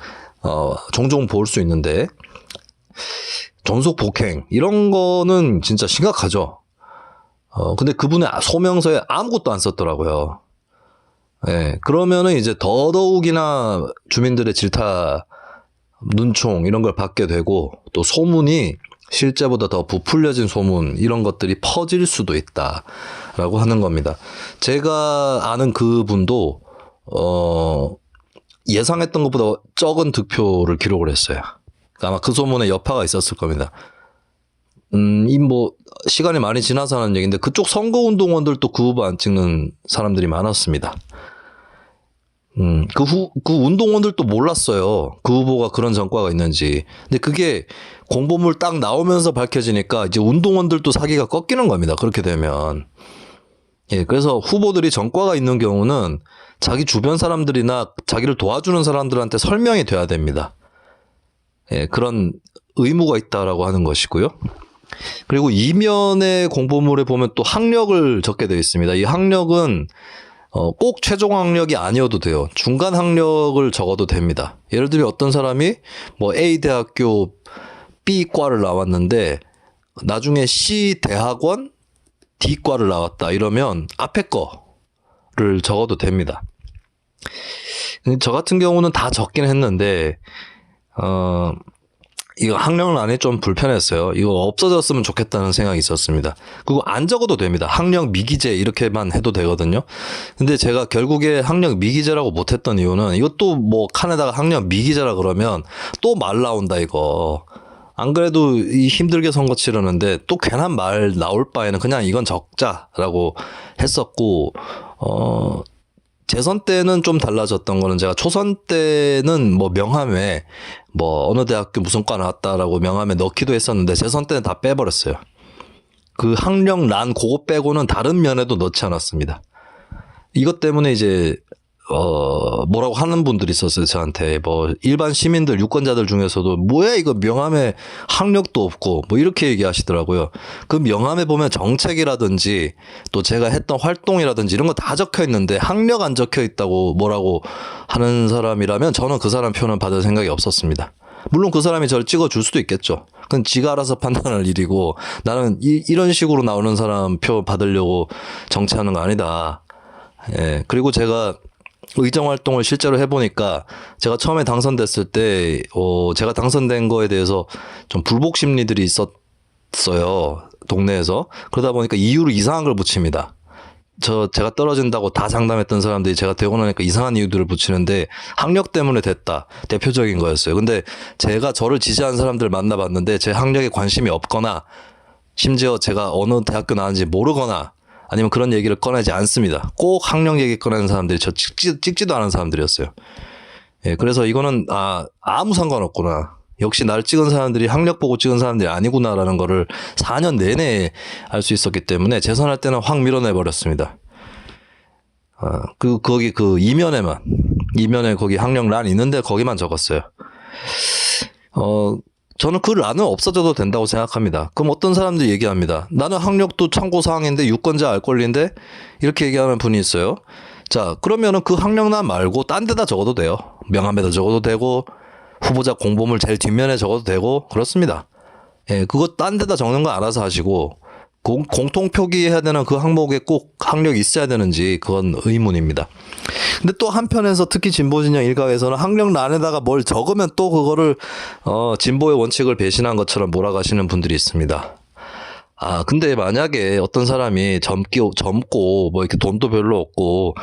종종 볼 수 있는데 존속 폭행 이런 거는 진짜 심각하죠. 근데 그분의 소명서에 아무것도 안 썼더라고요. 예, 그러면은 이제 더더욱이나 주민들의 질타, 눈총 이런 걸 받게 되고 또 소문이 실제보다 더 부풀려진 소문 이런 것들이 퍼질 수도 있다라고 하는 겁니다. 제가 아는 그분도 예상했던 것보다 적은 득표를 기록을 했어요. 아마 그 소문에 여파가 있었을 겁니다. 이 뭐 시간이 많이 지나서 하는 얘기인데 그쪽 선거운동원들도 그 후보 안 찍는 사람들이 많았습니다. 그 운동원들도 몰랐어요. 그 후보가 그런 전과가 있는지. 근데 그게 공보물 딱 나오면서 밝혀지니까 이제 운동원들도 사기가 꺾이는 겁니다. 그렇게 되면. 예, 그래서 후보들이 전과가 있는 경우는 자기 주변 사람들이나 자기를 도와주는 사람들한테 설명이 돼야 됩니다. 예, 그런 의무가 있다라고 하는 것이고요. 그리고 이면의 공보물에 보면 또 학력을 적게 되어 있습니다. 이 학력은 꼭 최종 학력이 아니어도 돼요. 중간 학력을 적어도 됩니다. 예를 들면 어떤 사람이 뭐 A 대학교 B과를 나왔는데 나중에 C 대학원 D과를 나왔다 이러면 앞에 거를 적어도 됩니다. 저 같은 경우는 다 적긴 했는데 이거 학력란이 좀 불편했어요. 이거 없어졌으면 좋겠다는 생각이 있었습니다. 그리고 안 적어도 됩니다. 학력 미기재 이렇게만 해도 되거든요. 근데 제가 결국에 학력 미기재라고 못했던 이유는 이것도 뭐 칸에다가 학력 미기재라 그러면 또 말 나온다 이거. 안 그래도 힘들게 선거 치르는데 또 괜한 말 나올 바에는 그냥 이건 적자라고 했었고 재선 때는 좀 달라졌던 거는 제가 초선 때는 뭐 명함에 뭐 어느 대학교 무슨 과 나왔다라고 명함에 넣기도 했었는데 재선 때는 다 빼버렸어요. 그 학력란 그거 빼고는 다른 면에도 넣지 않았습니다. 이것 때문에 이제 뭐라고 하는 분들이 있었어요. 저한테 뭐 일반 시민들 유권자들 중에서도 뭐야 이거 명함에 학력도 없고 뭐 이렇게 얘기하시더라고요. 그 명함에 보면 정책이라든지 또 제가 했던 활동이라든지 이런 거 다 적혀 있는데 학력 안 적혀 있다고 뭐라고 하는 사람이라면 저는 그 사람 표는 받을 생각이 없었습니다. 물론 그 사람이 저를 찍어줄 수도 있겠죠. 그건 지가 알아서 판단할 일이고 나는 이런 식으로 나오는 사람 표 받으려고 정치하는 거 아니다. 예. 그리고 제가 의정 활동을 실제로 해보니까 제가 처음에 당선됐을 때, 제가 당선된 거에 대해서 좀 불복 심리들이 있었어요. 동네에서. 그러다 보니까 이유를 이상한 걸 붙입니다. 제가 떨어진다고 다 장담했던 사람들이 제가 되고 나니까 이상한 이유들을 붙이는데 학력 때문에 됐다. 대표적인 거였어요. 근데 제가 저를 지지하는 사람들을 만나봤는데 제 학력에 관심이 없거나 심지어 제가 어느 대학교 나왔는지 모르거나 아니면 그런 얘기를 꺼내지 않습니다. 꼭 학력 얘기 꺼내는 사람들이 저 찍지도 않은 사람들이었어요. 예, 그래서 이거는 아무 상관없구나. 역시 날 찍은 사람들이 학력 보고 찍은 사람들이 아니구나라는 거를 4년 내내 알 수 있었기 때문에 재선할 때는 확 밀어내 버렸습니다. 거기 이면에 거기 학력 란 있는데 거기만 적었어요. 저는 그 란은 없어져도 된다고 생각합니다. 그럼 어떤 사람들이 얘기합니다. 나는 학력도 참고사항인데 유권자 알 권리인데 이렇게 얘기하는 분이 있어요. 자, 그러면은 그 학력란 말고 딴 데다 적어도 돼요. 명함에다 적어도 되고 후보자 공보물 제일 뒷면에 적어도 되고 그렇습니다. 예, 그거 딴 데다 적는 거 알아서 하시고 공통 표기해야 되는 그 항목에 꼭 학력이 있어야 되는지 그건 의문입니다. 근데 또 한편에서 특히 진보진영 일각에서는 학력란에다가 뭘 적으면 또 그거를 진보의 원칙을 배신한 것처럼 몰아가시는 분들이 있습니다. 근데 만약에 어떤 사람이 젊고 뭐 이렇게 돈도 별로 없고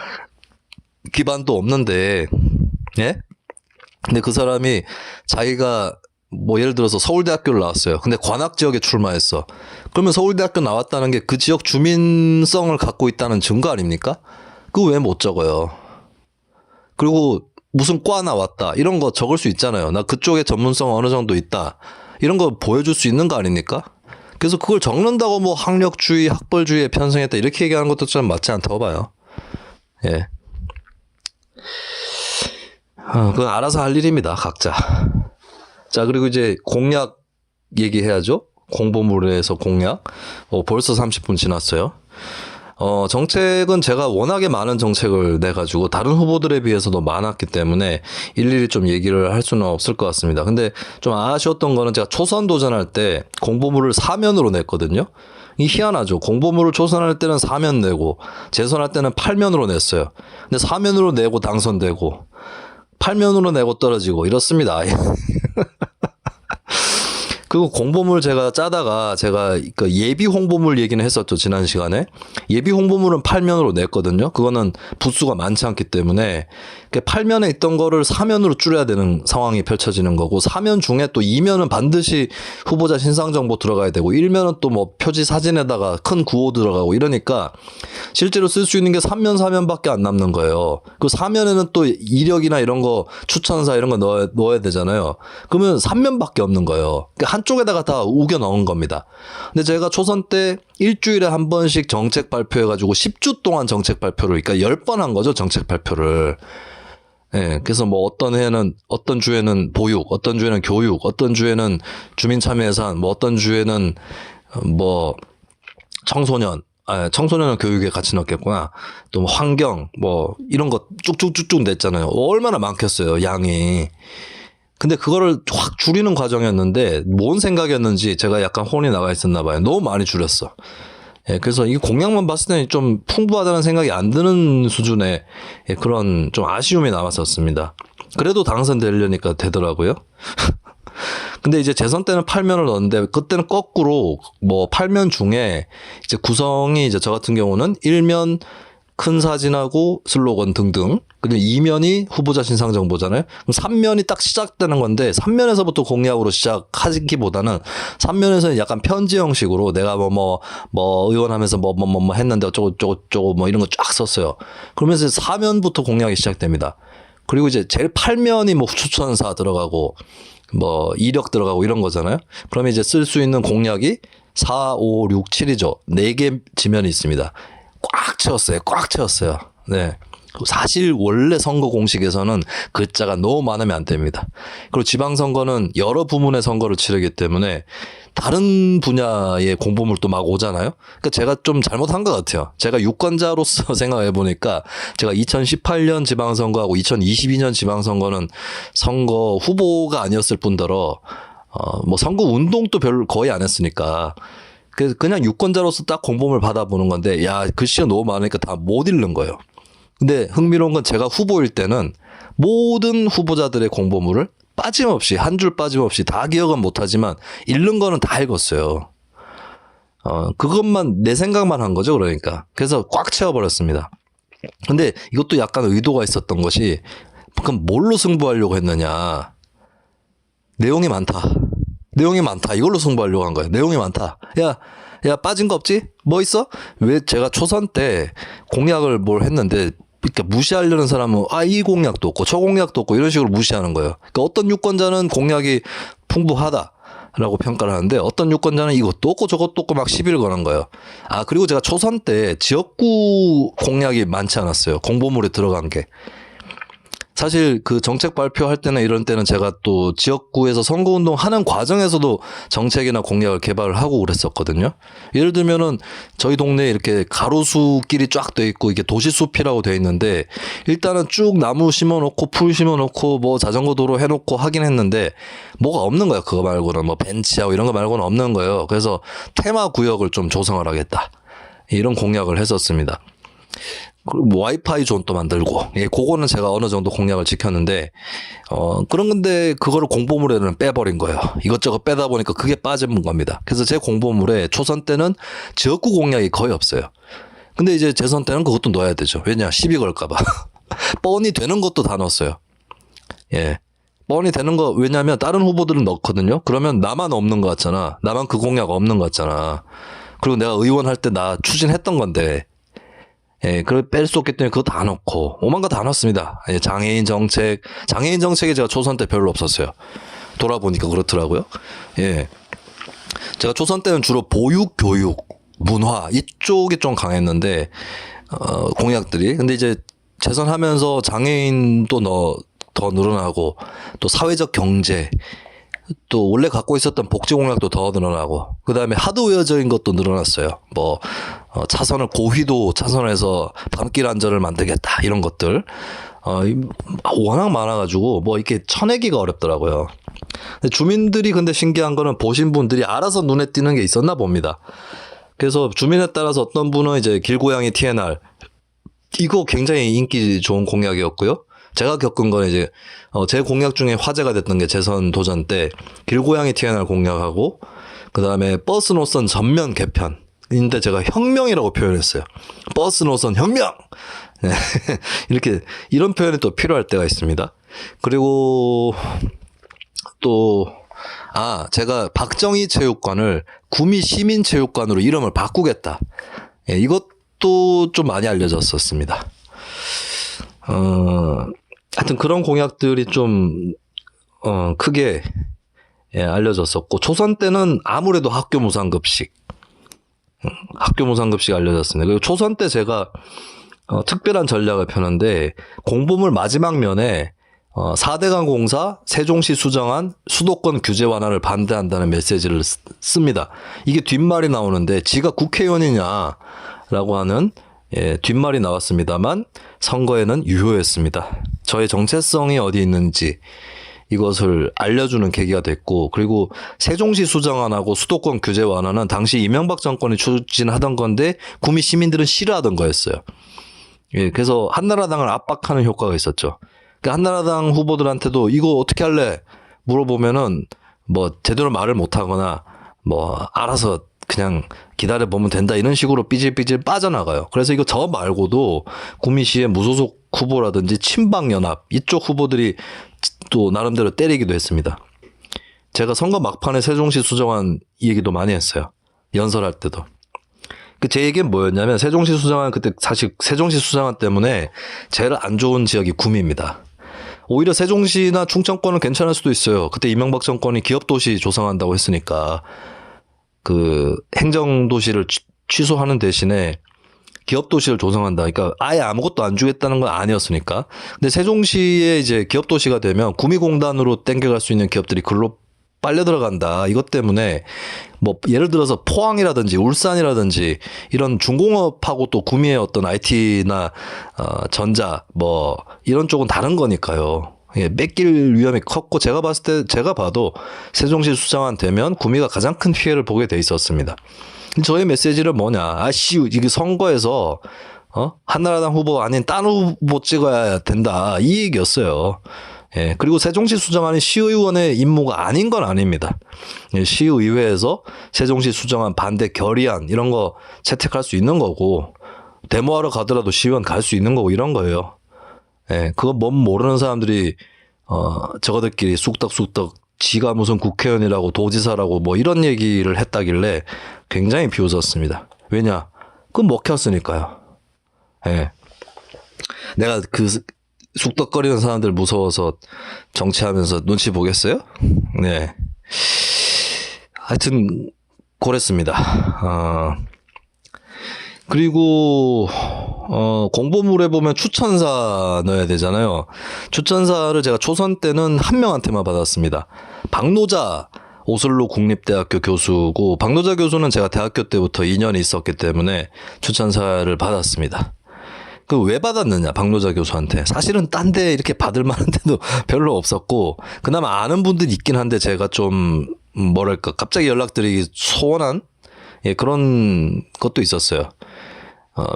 기반도 없는데 예? 근데 그 사람이 자기가 뭐 예를 들어서 서울대학교를 나왔어요. 근데 관악 지역에 출마했어. 그러면 서울대학교 나왔다는 게 그 지역 주민성을 갖고 있다는 증거 아닙니까? 그거 왜 못 적어요? 그리고 무슨 과 나왔다 이런 거 적을 수 있잖아요. 나 그쪽에 전문성 어느 정도 있다 이런 거 보여줄 수 있는 거 아닙니까? 그래서 그걸 적는다고 뭐 학력주의, 학벌주의에 편승했다 이렇게 얘기하는 것도 좀 맞지 않다고 봐요. 예. 그건 알아서 할 일입니다, 각자. 자, 그리고 이제 공약 얘기해야죠. 공보물에서 공약. 벌써 30분 지났어요. 정책은 제가 워낙에 많은 정책을 내가지고 다른 후보들에 비해서도 많았기 때문에 일일이 좀 얘기를 할 수는 없을 것 같습니다. 근데 좀 아쉬웠던 거는 제가 초선 도전할 때 공보물을 사면으로 냈거든요. 이 희한하죠. 공보물을 초선할 때는 사면 내고 재선할 때는 8면으로 냈어요. 근데 사면으로 내고 당선되고 8면으로 내고 떨어지고 이렇습니다. 그리고 공보물 제가 짜다가 제가 그 예비 홍보물 얘기는 했었죠. 지난 시간에. 예비 홍보물은 8면으로 냈거든요. 그거는 부수가 많지 않기 때문에 8면에 있던 거를 4면으로 줄여야 되는 상황이 펼쳐지는 거고 4면 중에 또 2면은 반드시 후보자 신상 정보 들어가야 되고 1면은 또 뭐 표지 사진에다가 큰 구호 들어가고 이러니까 실제로 쓸 수 있는 게 3면 4면밖에 안 남는 거예요. 그 4면에는 또 이력이나 이런 거 추천사 이런 거 넣어야 되잖아요. 그러면 3면밖에 없는 거예요. 그러니까 한쪽에다가 다 우겨 넣은 겁니다. 근데 제가 초선 때 일주일에 한 번씩 정책 발표해가지고 10주 동안 정책 발표를, 그러니까 10번 한 거죠, 정책 발표를. 예, 그래서 뭐 어떤 주에는 보육, 어떤 주에는 교육, 어떤 주에는 주민참여 예산, 뭐 어떤 주에는 뭐 청소년은 교육에 같이 넣겠구나. 또 뭐 환경, 뭐 이런 거 쭉쭉쭉쭉 냈잖아요. 얼마나 많겠어요, 양이. 근데 그거를 확 줄이는 과정이었는데 뭔 생각이었는지 제가 약간 혼이 나가 있었나 봐요. 너무 많이 줄였어. 예, 그래서 이 공약만 봤을 때는 좀 풍부하다는 생각이 안 드는 수준의 그런 좀 아쉬움이 남았었습니다. 그래도 당선되려니까 되더라고요. 근데 이제 재선 때는 8면을 넣었는데 그때는 거꾸로 뭐 8면 중에 이제 구성이 이제 저 같은 경우는 1면 큰 사진하고 슬로건 등등. 그리고 2면이 후보자 신상 정보잖아요. 그럼 3면이 딱 시작되는 건데 3면에서부터 공약으로 시작하기보다는 3면에서는 약간 편지 형식으로 내가 뭐 의원하면서 뭐 했는데 어쩌고 뭐 이런 거 쫙 썼어요. 그러면서 4면부터 공약이 시작됩니다. 그리고 이제 제일 8면이 뭐 추천사 들어가고 뭐 이력 들어가고 이런 거잖아요. 그러면 이제 쓸 수 있는 공약이 4, 5, 6, 7이죠. 4개 지면이 있습니다. 꽉 채웠어요. 네. 사실 원래 선거 공식에서는 글자가 너무 많으면 안 됩니다. 그리고 지방선거는 여러 부문의 선거를 치르기 때문에 다른 분야의 공보물도 막 오잖아요. 그러니까 제가 좀 잘못한 것 같아요. 제가 유권자로서 생각해 보니까 제가 2018년 지방선거하고 2022년 지방선거는 선거 후보가 아니었을 뿐더러 뭐 선거 운동도 거의 안 했으니까 그래서 그냥 유권자로서 딱 공보물 받아보는 건데 야 글씨가 너무 많으니까 다 못 읽는 거예요. 근데 흥미로운 건 제가 후보일 때는 모든 후보자들의 공보물을 빠짐없이 한 줄 빠짐없이 다 기억은 못하지만 읽는 거는 다 읽었어요. 그것만 내 생각만 한 거죠. 그러니까 그래서 꽉 채워버렸습니다. 근데 이것도 약간 의도가 있었던 것이 그럼 뭘로 승부하려고 했느냐. 내용이 많다. 이걸로 승부하려고 한 거예요. 내용이 많다. 야 빠진 거 없지? 뭐 있어? 왜 제가 초선 때 공약을 뭘 했는데 그러니까 무시하려는 사람은 이 공약도 없고 저 공약도 없고 이런 식으로 무시하는 거예요. 그러니까 어떤 유권자는 공약이 풍부하다라고 평가를 하는데 어떤 유권자는 이것도 없고 저것도 없고 막 시비를 거는 거예요. 그리고 제가 초선 때 지역구 공약이 많지 않았어요. 공보물에 들어간 게. 사실 그 정책 발표할 때나 이런 때는 제가 또 지역구에서 선거운동 하는 과정에서도 정책이나 공약을 개발을 하고 그랬었거든요. 예를 들면은 저희 동네에 이렇게 가로수길이 쫙 돼 있고 이게 도시숲이라고 돼 있는데 일단은 쭉 나무 심어놓고 풀 심어놓고 뭐 자전거 도로 해놓고 하긴 했는데 뭐가 없는 거예요. 그거 말고는 뭐 벤치하고 이런 거 말고는 없는 거예요. 그래서 테마 구역을 좀 조성을 하겠다. 이런 공약을 했었습니다. 그리고 뭐 와이파이 존도 만들고, 그거는 제가 어느 정도 공약을 지켰는데, 그런 건데, 그거를 공보물에는 빼버린 거예요. 이것저것 빼다 보니까 그게 빠진 겁니다. 그래서 제 공보물에 초선 때는 지역구 공약이 거의 없어요. 근데 이제 재선 때는 그것도 넣어야 되죠. 왜냐, 시비 걸까봐. 뻔히 되는 것도 다 넣었어요. 예. 뻔히 되는 거, 왜냐면 다른 후보들은 넣거든요. 그러면 나만 없는 것 같잖아. 나만 그 공약 없는 것 같잖아. 그리고 내가 의원 할 때 나 추진했던 건데, 그걸 뺄 수 없기 때문에 그거 다 넣고 오만 거 다 넣었습니다. 장애인 정책이 제가 초선 때 별로 없었어요. 돌아보니까 그렇더라고요. 제가 초선 때는 주로 보육, 교육, 문화 이쪽이 좀 강했는데 공약들이. 근데 이제 재선하면서 장애인도 더 늘어나고 또 사회적 경제 또 원래 갖고 있었던 복지 공약도 더 늘어나고 그다음에 하드웨어적인 것도 늘어났어요. 뭐 차선을 고휘도 차선에서 밤길 안전을 만들겠다 이런 것들 워낙 많아가지고 뭐 이렇게 쳐내기가 어렵더라고요. 근데 주민들이 근데 신기한 거는 보신 분들이 알아서 눈에 띄는 게 있었나 봅니다. 그래서 주민에 따라서 어떤 분은 이제 길고양이 TNR 이거 굉장히 인기 좋은 공약이었고요. 제가 겪은 건 이제 제 공약 중에 화제가 됐던 게 재선 도전 때 길고양이 TNR 공약하고 그다음에 버스 노선 전면 개편인데 제가 혁명이라고 표현했어요. 버스 노선 혁명. 이렇게 이런 표현이 또 필요할 때가 있습니다. 그리고 또 제가 박정희 체육관을 구미 시민체육관으로 이름을 바꾸겠다. 이것도 좀 많이 알려졌었습니다. 하여튼 그런 공약들이 좀 크게 알려졌었고 초선 때는 아무래도 학교 무상급식 알려졌습니다. 그리고 초선 때 제가 특별한 전략을 펴는데 공보물 마지막 면에 4대강 공사 세종시 수정안 수도권 규제 완화를 반대한다는 메시지를 씁니다. 이게 뒷말이 나오는데 지가 국회의원이냐라고 하는 뒷말이 나왔습니다만 선거에는 유효했습니다. 저의 정체성이 어디 있는지 이것을 알려주는 계기가 됐고 그리고 세종시 수정안하고 수도권 규제 완화는 당시 이명박 정권이 추진하던 건데 구미 시민들은 싫어하던 거였어요. 그래서 한나라당을 압박하는 효과가 있었죠. 그러니까 한나라당 후보들한테도 이거 어떻게 할래? 물어보면은 뭐 제대로 말을 못하거나 뭐 알아서 그냥 기다려보면 된다 이런 식으로 삐질삐질 빠져나가요. 그래서 이거 저 말고도 구미시의 무소속 후보라든지 친박연합 이쪽 후보들이 또 나름대로 때리기도 했습니다. 제가 선거 막판에 세종시 수정안 얘기도 많이 했어요. 연설할 때도. 제 얘기는 뭐였냐면 세종시 수정안 그때 사실 세종시 수정안 때문에 제일 안 좋은 지역이 구미입니다. 오히려 세종시나 충청권은 괜찮을 수도 있어요. 그때 이명박 정권이 기업도시 조성한다고 했으니까 그 행정도시를 취소하는 대신에 기업도시를 조성한다. 그러니까 아예 아무것도 안 주겠다는 건 아니었으니까. 근데 세종시에 이제 기업도시가 되면 구미공단으로 땡겨갈 수 있는 기업들이 글로 빨려 들어간다. 이것 때문에 뭐 예를 들어서 포항이라든지 울산이라든지 이런 중공업하고 또 구미의 어떤 IT나 전자 뭐 이런 쪽은 다른 거니까요. 뺏길 위험이 컸고 제가 봐도 세종시 수정안 되면 구미가 가장 큰 피해를 보게 돼 있었습니다. 저의 메시지는 뭐냐? 이게 선거에서 한나라당 후보 아닌 딴 후보 찍어야 된다. 이 얘기였어요. 예, 그리고 세종시 수정안이 시의원의 임무가 아닌 건 아닙니다. 예, 시의회에서 세종시 수정안 반대 결의안 이런 거 채택할 수 있는 거고, 데모하러 가더라도 시의원 갈 수 있는 거고 이런 거예요. 예, 그거 뭔 모르는 사람들이 저거들끼리 쑥덕쑥덕 지가 무슨 국회의원이라고 도지사라고 뭐 이런 얘기를 했다길래 굉장히 비웃었습니다. 왜냐? 그건 먹혔으니까요. 예. 내가 그 쑥덕거리는 사람들 무서워서 정치하면서 눈치 보겠어요? 네. 하여튼 그랬습니다. 그리고 공보물에 보면 추천사 넣어야 되잖아요. 추천사를 제가 초선 때는 한 명한테만 받았습니다. 박노자 오슬로 국립대학교 교수고, 박노자 교수는 제가 대학교 때부터 인연이 있었기 때문에 추천사를 받았습니다. 그 왜 받았느냐, 박노자 교수한테. 사실은 딴 데 이렇게 받을 만한 데도 별로 없었고, 그나마 아는 분들이 있긴 한데 제가 좀 뭐랄까 갑자기 연락드리기 소원한 그런 것도 있었어요.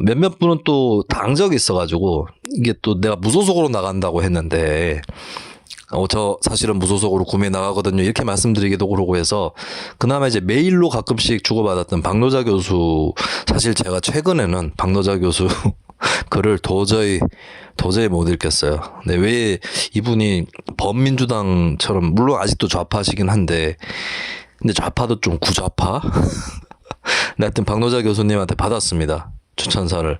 몇몇 분은 또 당적이 있어가지고 이게 또 내가 무소속으로 나간다고 했는데 저 사실은 무소속으로 구매 나가거든요 이렇게 말씀드리기도 그러고 해서 그나마 이제 메일로 가끔씩 주고받았던 박노자 교수, 사실 제가 최근에는 박노자 교수 글을 도저히 못 읽겠어요. 네, 왜 이분이 범민주당처럼, 물론 아직도 좌파시긴 한데 근데 좌파도 좀 구좌파? 네, 하여튼 박노자 교수님한테 받았습니다. 추천사를.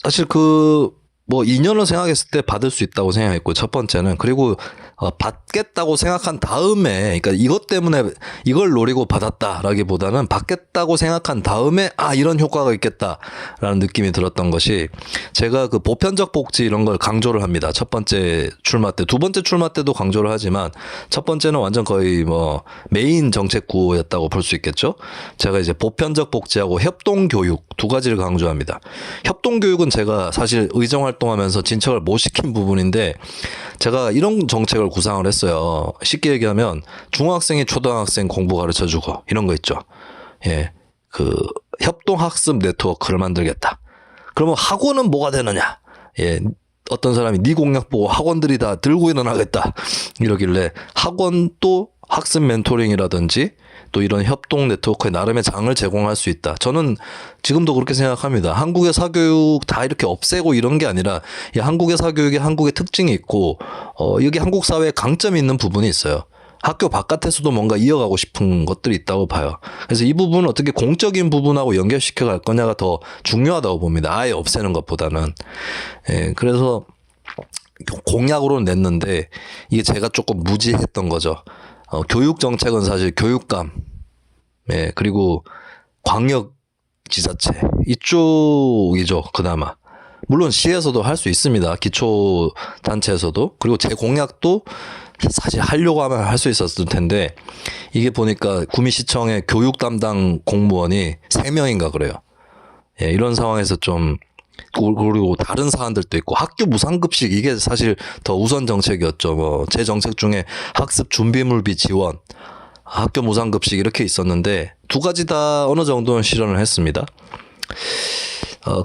사실 뭐 2년을 생각했을 때 받을 수 있다고 생각했고, 첫 번째는. 그리고 받겠다고 생각한 다음에, 그러니까 이것 때문에 이걸 노리고 받았다라기보다는 받겠다고 생각한 다음에 이런 효과가 있겠다라는 느낌이 들었던 것이, 제가 그 보편적 복지 이런 걸 강조를 합니다. 첫 번째 출마 때, 두 번째 출마 때도 강조를 하지만 첫 번째는 완전 거의 뭐 메인 정책 구호였다고 볼 수 있겠죠. 제가 이제 보편적 복지하고 협동 교육 두 가지를 강조합니다. 협동 교육은 제가 사실 의정 활동하면서 진척을 못 시킨 부분인데, 제가 이런 정책을 구상을 했어요. 쉽게 얘기하면 중학생이 초등학생 공부 가르쳐주고 이런 거 있죠. 예, 그 협동학습 네트워크를 만들겠다. 그러면 학원은 뭐가 되느냐? 예, 어떤 사람이 네 공약 보고 학원들이 다 들고 일어나겠다 이러길래, 학원도 학습 멘토링이라든지 또 이런 협동 네트워크에 나름의 장을 제공할 수 있다. 저는 지금도 그렇게 생각합니다. 한국의 사교육 다 이렇게 없애고 이런 게 아니라, 이 한국의 사교육에 한국의 특징이 있고, 여기 한국 사회에 강점이 있는 부분이 있어요. 학교 바깥에서도 뭔가 이어가고 싶은 것들이 있다고 봐요. 그래서 이 부분은 어떻게 공적인 부분하고 연결시켜 갈 거냐가 더 중요하다고 봅니다. 아예 없애는 것보다는. 예, 그래서 공약으로 냈는데 이게 제가 조금 무지했던 거죠. 교육 정책은 사실 교육감, 예, 그리고 광역 지자체 이쪽이죠, 그나마. 물론 시에서도 할 수 있습니다. 기초 단체에서도. 그리고 제 공약도 사실 하려고 하면 할 수 있었을 텐데, 이게 보니까 구미시청의 교육 담당 공무원이 3명인가 그래요. 예, 이런 상황에서 좀, 그리고 다른 사안들도 있고, 학교 무상급식, 이게 사실 더 우선 정책이었죠. 뭐 제 정책 중에 학습 준비물비 지원, 학교 무상급식 이렇게 있었는데 두 가지 다 어느 정도는 실현을 했습니다.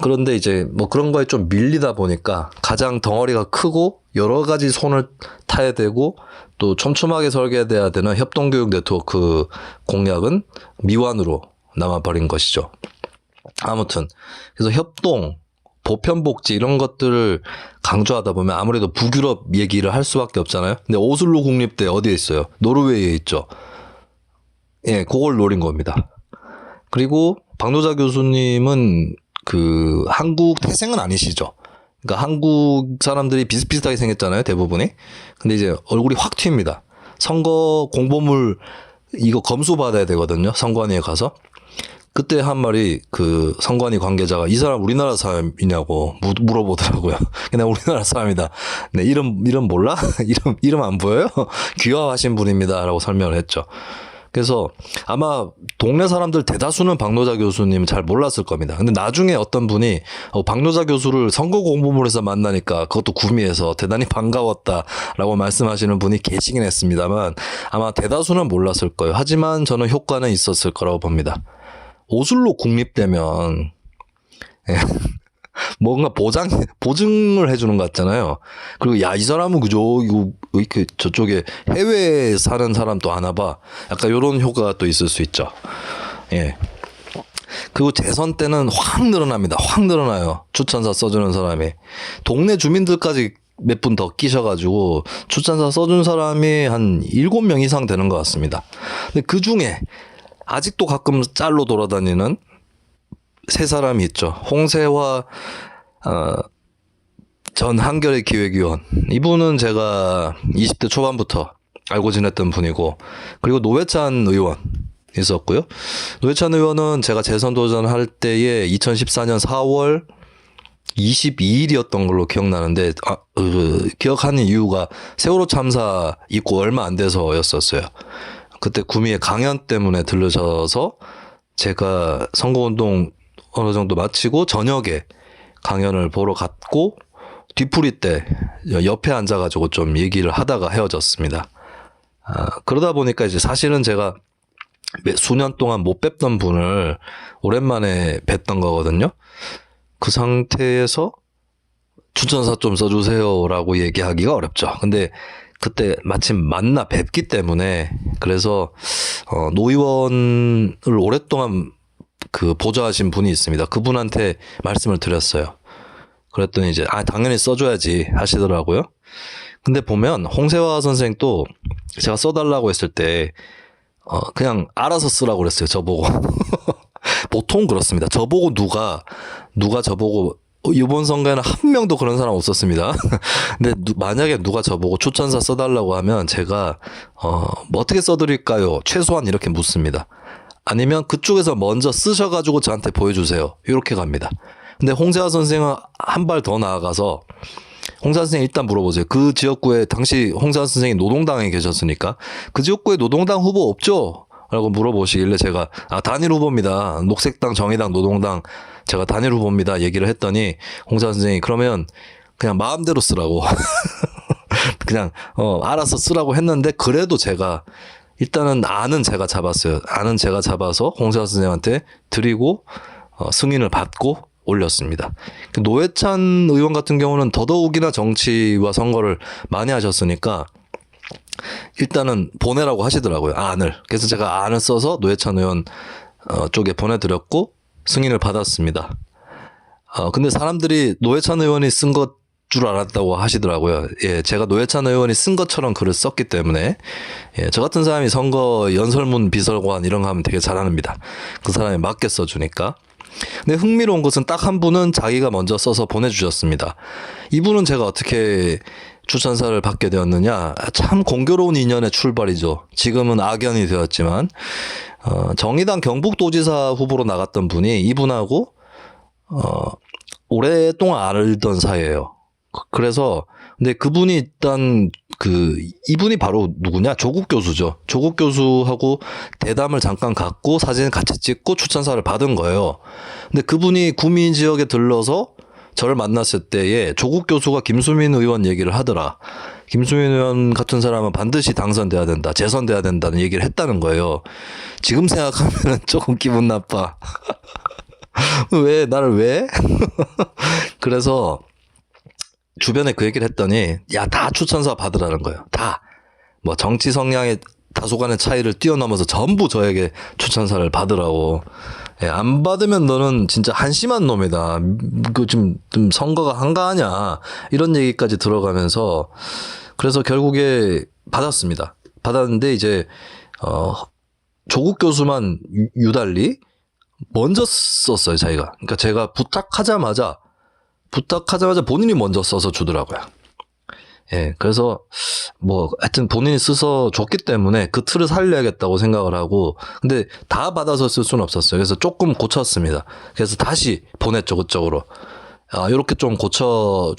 그런데 이제 뭐 그런 거에 좀 밀리다 보니까 가장 덩어리가 크고 여러 가지 손을 타야 되고 또 촘촘하게 설계돼야 되는 협동교육 네트워크 공약은 미완으로 남아버린 것이죠. 아무튼 그래서 협동, 보편복지 이런 것들을 강조하다 보면 아무래도 북유럽 얘기를 할 수밖에 없잖아요. 근데 오슬로 국립대 어디에 있어요? 노르웨이에 있죠. 예, 그걸 노린 겁니다. 그리고 박노자 교수님은 그 한국 태생은 아니시죠. 그러니까 한국 사람들이 비슷비슷하게 생겼잖아요, 대부분이. 근데 이제 얼굴이 확 튑니다. 선거 공보물 이거 검수 받아야 되거든요, 선관위에 가서. 그때 한 말이 그 선관위 관계자가 이 사람 우리나라 사람이냐고 물어보더라고요. 그냥 우리나라 사람이다. 네, 이름 몰라? 이름 안 보여요? 귀화하신 분입니다라고 설명을 했죠. 그래서 아마 동네 사람들 대다수는 박노자 교수님 잘 몰랐을 겁니다. 근데 나중에 어떤 분이 박노자 교수를 선거 공보물에서 만나니까 그것도 구미에서 대단히 반가웠다라고 말씀하시는 분이 계시긴 했습니다만 아마 대다수는 몰랐을 거예요. 하지만 저는 효과는 있었을 거라고 봅니다. 오슬로 국립대면 예. 뭔가 보증을 해주는 것 같잖아요. 그리고 야, 이 사람은 그저, 이거, 이렇게 저쪽에 해외에 사는 사람도 아나 봐. 약간 요런 효과가 또 있을 수 있죠. 예. 그리고 재선 때는 확 늘어납니다. 확 늘어나요. 추천사 써주는 사람이. 동네 주민들까지 몇 분 더 끼셔가지고 추천사 써준 사람이 한 7명 이상 되는 것 같습니다. 근데 그 중에 아직도 가끔 짤로 돌아다니는 세 사람이 있죠. 홍세화 전 한겨레 기획위원. 이분은 제가 20대 초반부터 알고 지냈던 분이고, 그리고 노회찬 의원 있었고요. 노회찬 의원은 제가 재선 도전할 때에 2014년 4월 22일이었던 걸로 기억나는데, 기억하는 이유가 세월호 참사 있고 얼마 안 돼서였었어요. 그때 구미에 강연 때문에 들르셔서 제가 선거운동 어느 정도 마치고 저녁에 강연을 보러 갔고, 뒤풀이 때 옆에 앉아가지고 좀 얘기를 하다가 헤어졌습니다. 그러다 보니까 이제 사실은 제가 수년 동안 못 뵙던 분을 오랜만에 뵀던 거거든요. 그 상태에서 추천사 좀 써주세요라고 얘기하기가 어렵죠. 근데 그때 마침 만나 뵙기 때문에, 그래서 노 의원을 오랫동안 보좌하신 분이 있습니다. 그분한테 말씀을 드렸어요. 그랬더니 이제 당연히 써줘야지 하시더라고요. 근데 보면 홍세화 선생도 제가 써달라고 했을 때 그냥 알아서 쓰라고 그랬어요. 저보고. 보통 그렇습니다. 저보고 누가 저보고 이번 선거에는 한 명도 그런 사람 없었습니다. 근데 만약에 누가 저보고 추천사 써달라고 하면 제가 뭐 어떻게 써드릴까요? 최소한 이렇게 묻습니다. 아니면 그쪽에서 먼저 쓰셔가지고 저한테 보여주세요. 이렇게 갑니다. 근데 홍세화 선생은 한 발 더 나아가서, 홍세화 선생 일단 물어보세요. 그 지역구에 당시 홍세화 선생이 노동당에 계셨으니까 그 지역구에 노동당 후보 없죠? 라고 물어보시길래 제가 단일 후보입니다. 녹색당, 정의당, 노동당 제가 단일 후보입니다. 얘기를 했더니 홍세화 선생이 그러면 그냥 마음대로 쓰라고 그냥 알아서 쓰라고 했는데, 그래도 제가 일단은 아는 제가 잡았어요. 아는 제가 잡아서 홍세화 선생한테 드리고 승인을 받고 올렸습니다. 노회찬 의원 같은 경우는 더더욱이나 정치와 선거를 많이 하셨으니까 일단은 보내라고 하시더라고요. 안을. 그래서 제가 안을 써서 노회찬 의원 쪽에 보내드렸고 승인을 받았습니다. 근데 사람들이 노회찬 의원이 쓴 것 줄 알았다고 하시더라고요. 예, 제가 노회찬 의원이 쓴 것처럼 글을 썼기 때문에, 예, 저 같은 사람이 선거 연설문 비서관 이런 거 하면 되게 잘합니다. 그 사람이 맞게 써주니까. 근데 흥미로운 것은 딱 한 분은 자기가 먼저 써서 보내주셨습니다. 이분은 제가 어떻게 추천사를 받게 되었느냐, 참 공교로운 인연의 출발이죠. 지금은 악연이 되었지만 정의당 경북도지사 후보로 나갔던 분이 이분하고 오랫동안 알던 사이예요. 그래서 근데 그분이 일단 이분이 바로 누구냐? 조국 교수죠. 조국 교수하고 대담을 잠깐 갖고 사진 같이 찍고 추천사를 받은 거예요. 근데 그분이 구미 지역에 들러서 저를 만났을 때에 조국 교수가 김수민 의원 얘기를 하더라. 김수민 의원 같은 사람은 반드시 당선돼야 된다, 재선돼야 된다는 얘기를 했다는 거예요. 지금 생각하면 조금 기분 나빠. 왜? 나를 왜? 그래서 주변에 그 얘기를 했더니 다 추천사 받으라는 거예요. 다. 뭐 정치 성향의 다소간의 차이를 뛰어넘어서 전부 저에게 추천사를 받으라고. 예, 안 받으면 너는 진짜 한심한 놈이다. 좀 선거가 한가하냐. 이런 얘기까지 들어가면서, 그래서 결국에 받았습니다. 받았는데 이제 조국 교수만 유달리 먼저 썼어요, 자기가. 그러니까 제가 부탁하자마자 본인이 먼저 써서 주더라고요. 예, 그래서 뭐 하여튼 본인이 써서 줬기 때문에 그 틀을 살려야겠다고 생각을 하고, 근데 다 받아서 쓸 수는 없었어요. 그래서 조금 고쳤습니다. 그래서 다시 보냈죠, 그쪽으로. 이렇게 좀 고쳐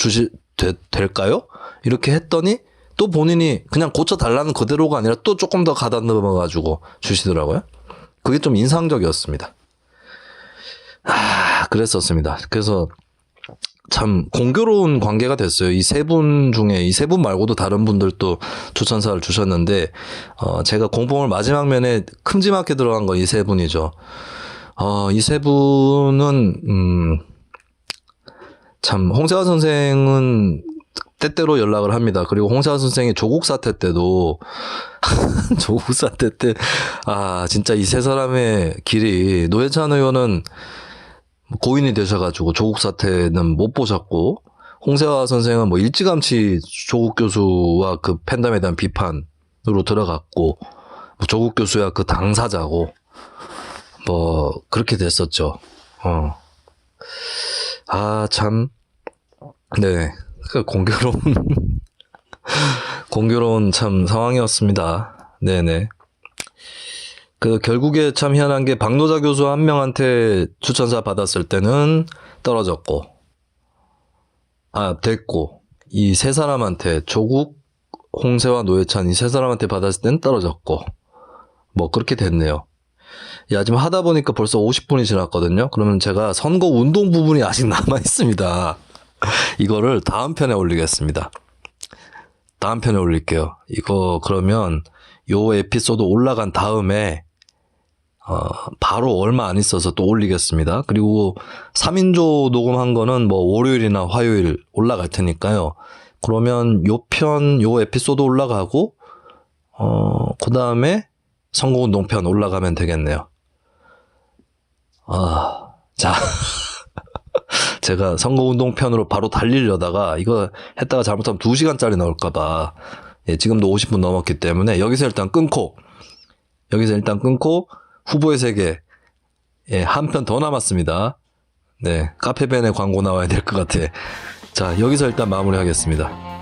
될까요? 이렇게 했더니 또 본인이 그냥 고쳐 달라는 그대로가 아니라 또 조금 더 가다듬어 가지고 주시더라고요. 그게 좀 인상적이었습니다. 그랬었습니다. 그래서 참 공교로운 관계가 됐어요. 이 세 분 중에, 이 세 분 말고도 다른 분들도 추천사를 주셨는데, 제가 공보물 마지막 면에 큼지막하게 들어간 건 이 세 분이죠. 이 세 분은 참 홍세화 선생은 때때로 연락을 합니다. 그리고 홍세화 선생이 조국 사태 때도 조국 사태 때 진짜 이 세 사람의 길이 노회찬 의원은 고인이 되셔가지고 조국 사태는 못 보셨고 홍세화 선생은 뭐 일찌감치 조국 교수와 그 팬덤에 대한 비판으로 들어갔고 뭐 조국 교수야 그 당사자고 뭐 그렇게 됐었죠. 참 네. 그 공교로운 참 상황이었습니다. 네네. 그 결국에 참 희한한 게 박노자 교수 한 명한테 추천사 받았을 때는 떨어졌고, 됐고, 이 세 사람한테 조국, 홍세화, 노회찬 이 세 사람한테 받았을 때는 떨어졌고, 뭐 그렇게 됐네요. 야, 지금 하다 보니까 벌써 50분이 지났거든요. 그러면 제가 선거 운동 부분이 아직 남아 있습니다. 이거를 다음 편에 올리겠습니다. 다음 편에 올릴게요. 이거 그러면 요 에피소드 올라간 다음에 바로 얼마 안 있어서 또 올리겠습니다. 그리고 3인조 녹음한 거는 뭐 월요일이나 화요일 올라갈 테니까요. 그러면 요 에피소드 올라가고 그 다음에 선거운동 편 올라가면 되겠네요. 자. 제가 선거운동 편으로 바로 달리려다가 이거 했다가 잘못하면 2시간짜리 나올까봐 지금도 50분 넘었기 때문에 여기서 일단 끊고 후보의 세계 한 편 더 남았습니다. 네, 카페벤의 광고 나와야 될 것 같아. 자, 여기서 일단 마무리하겠습니다.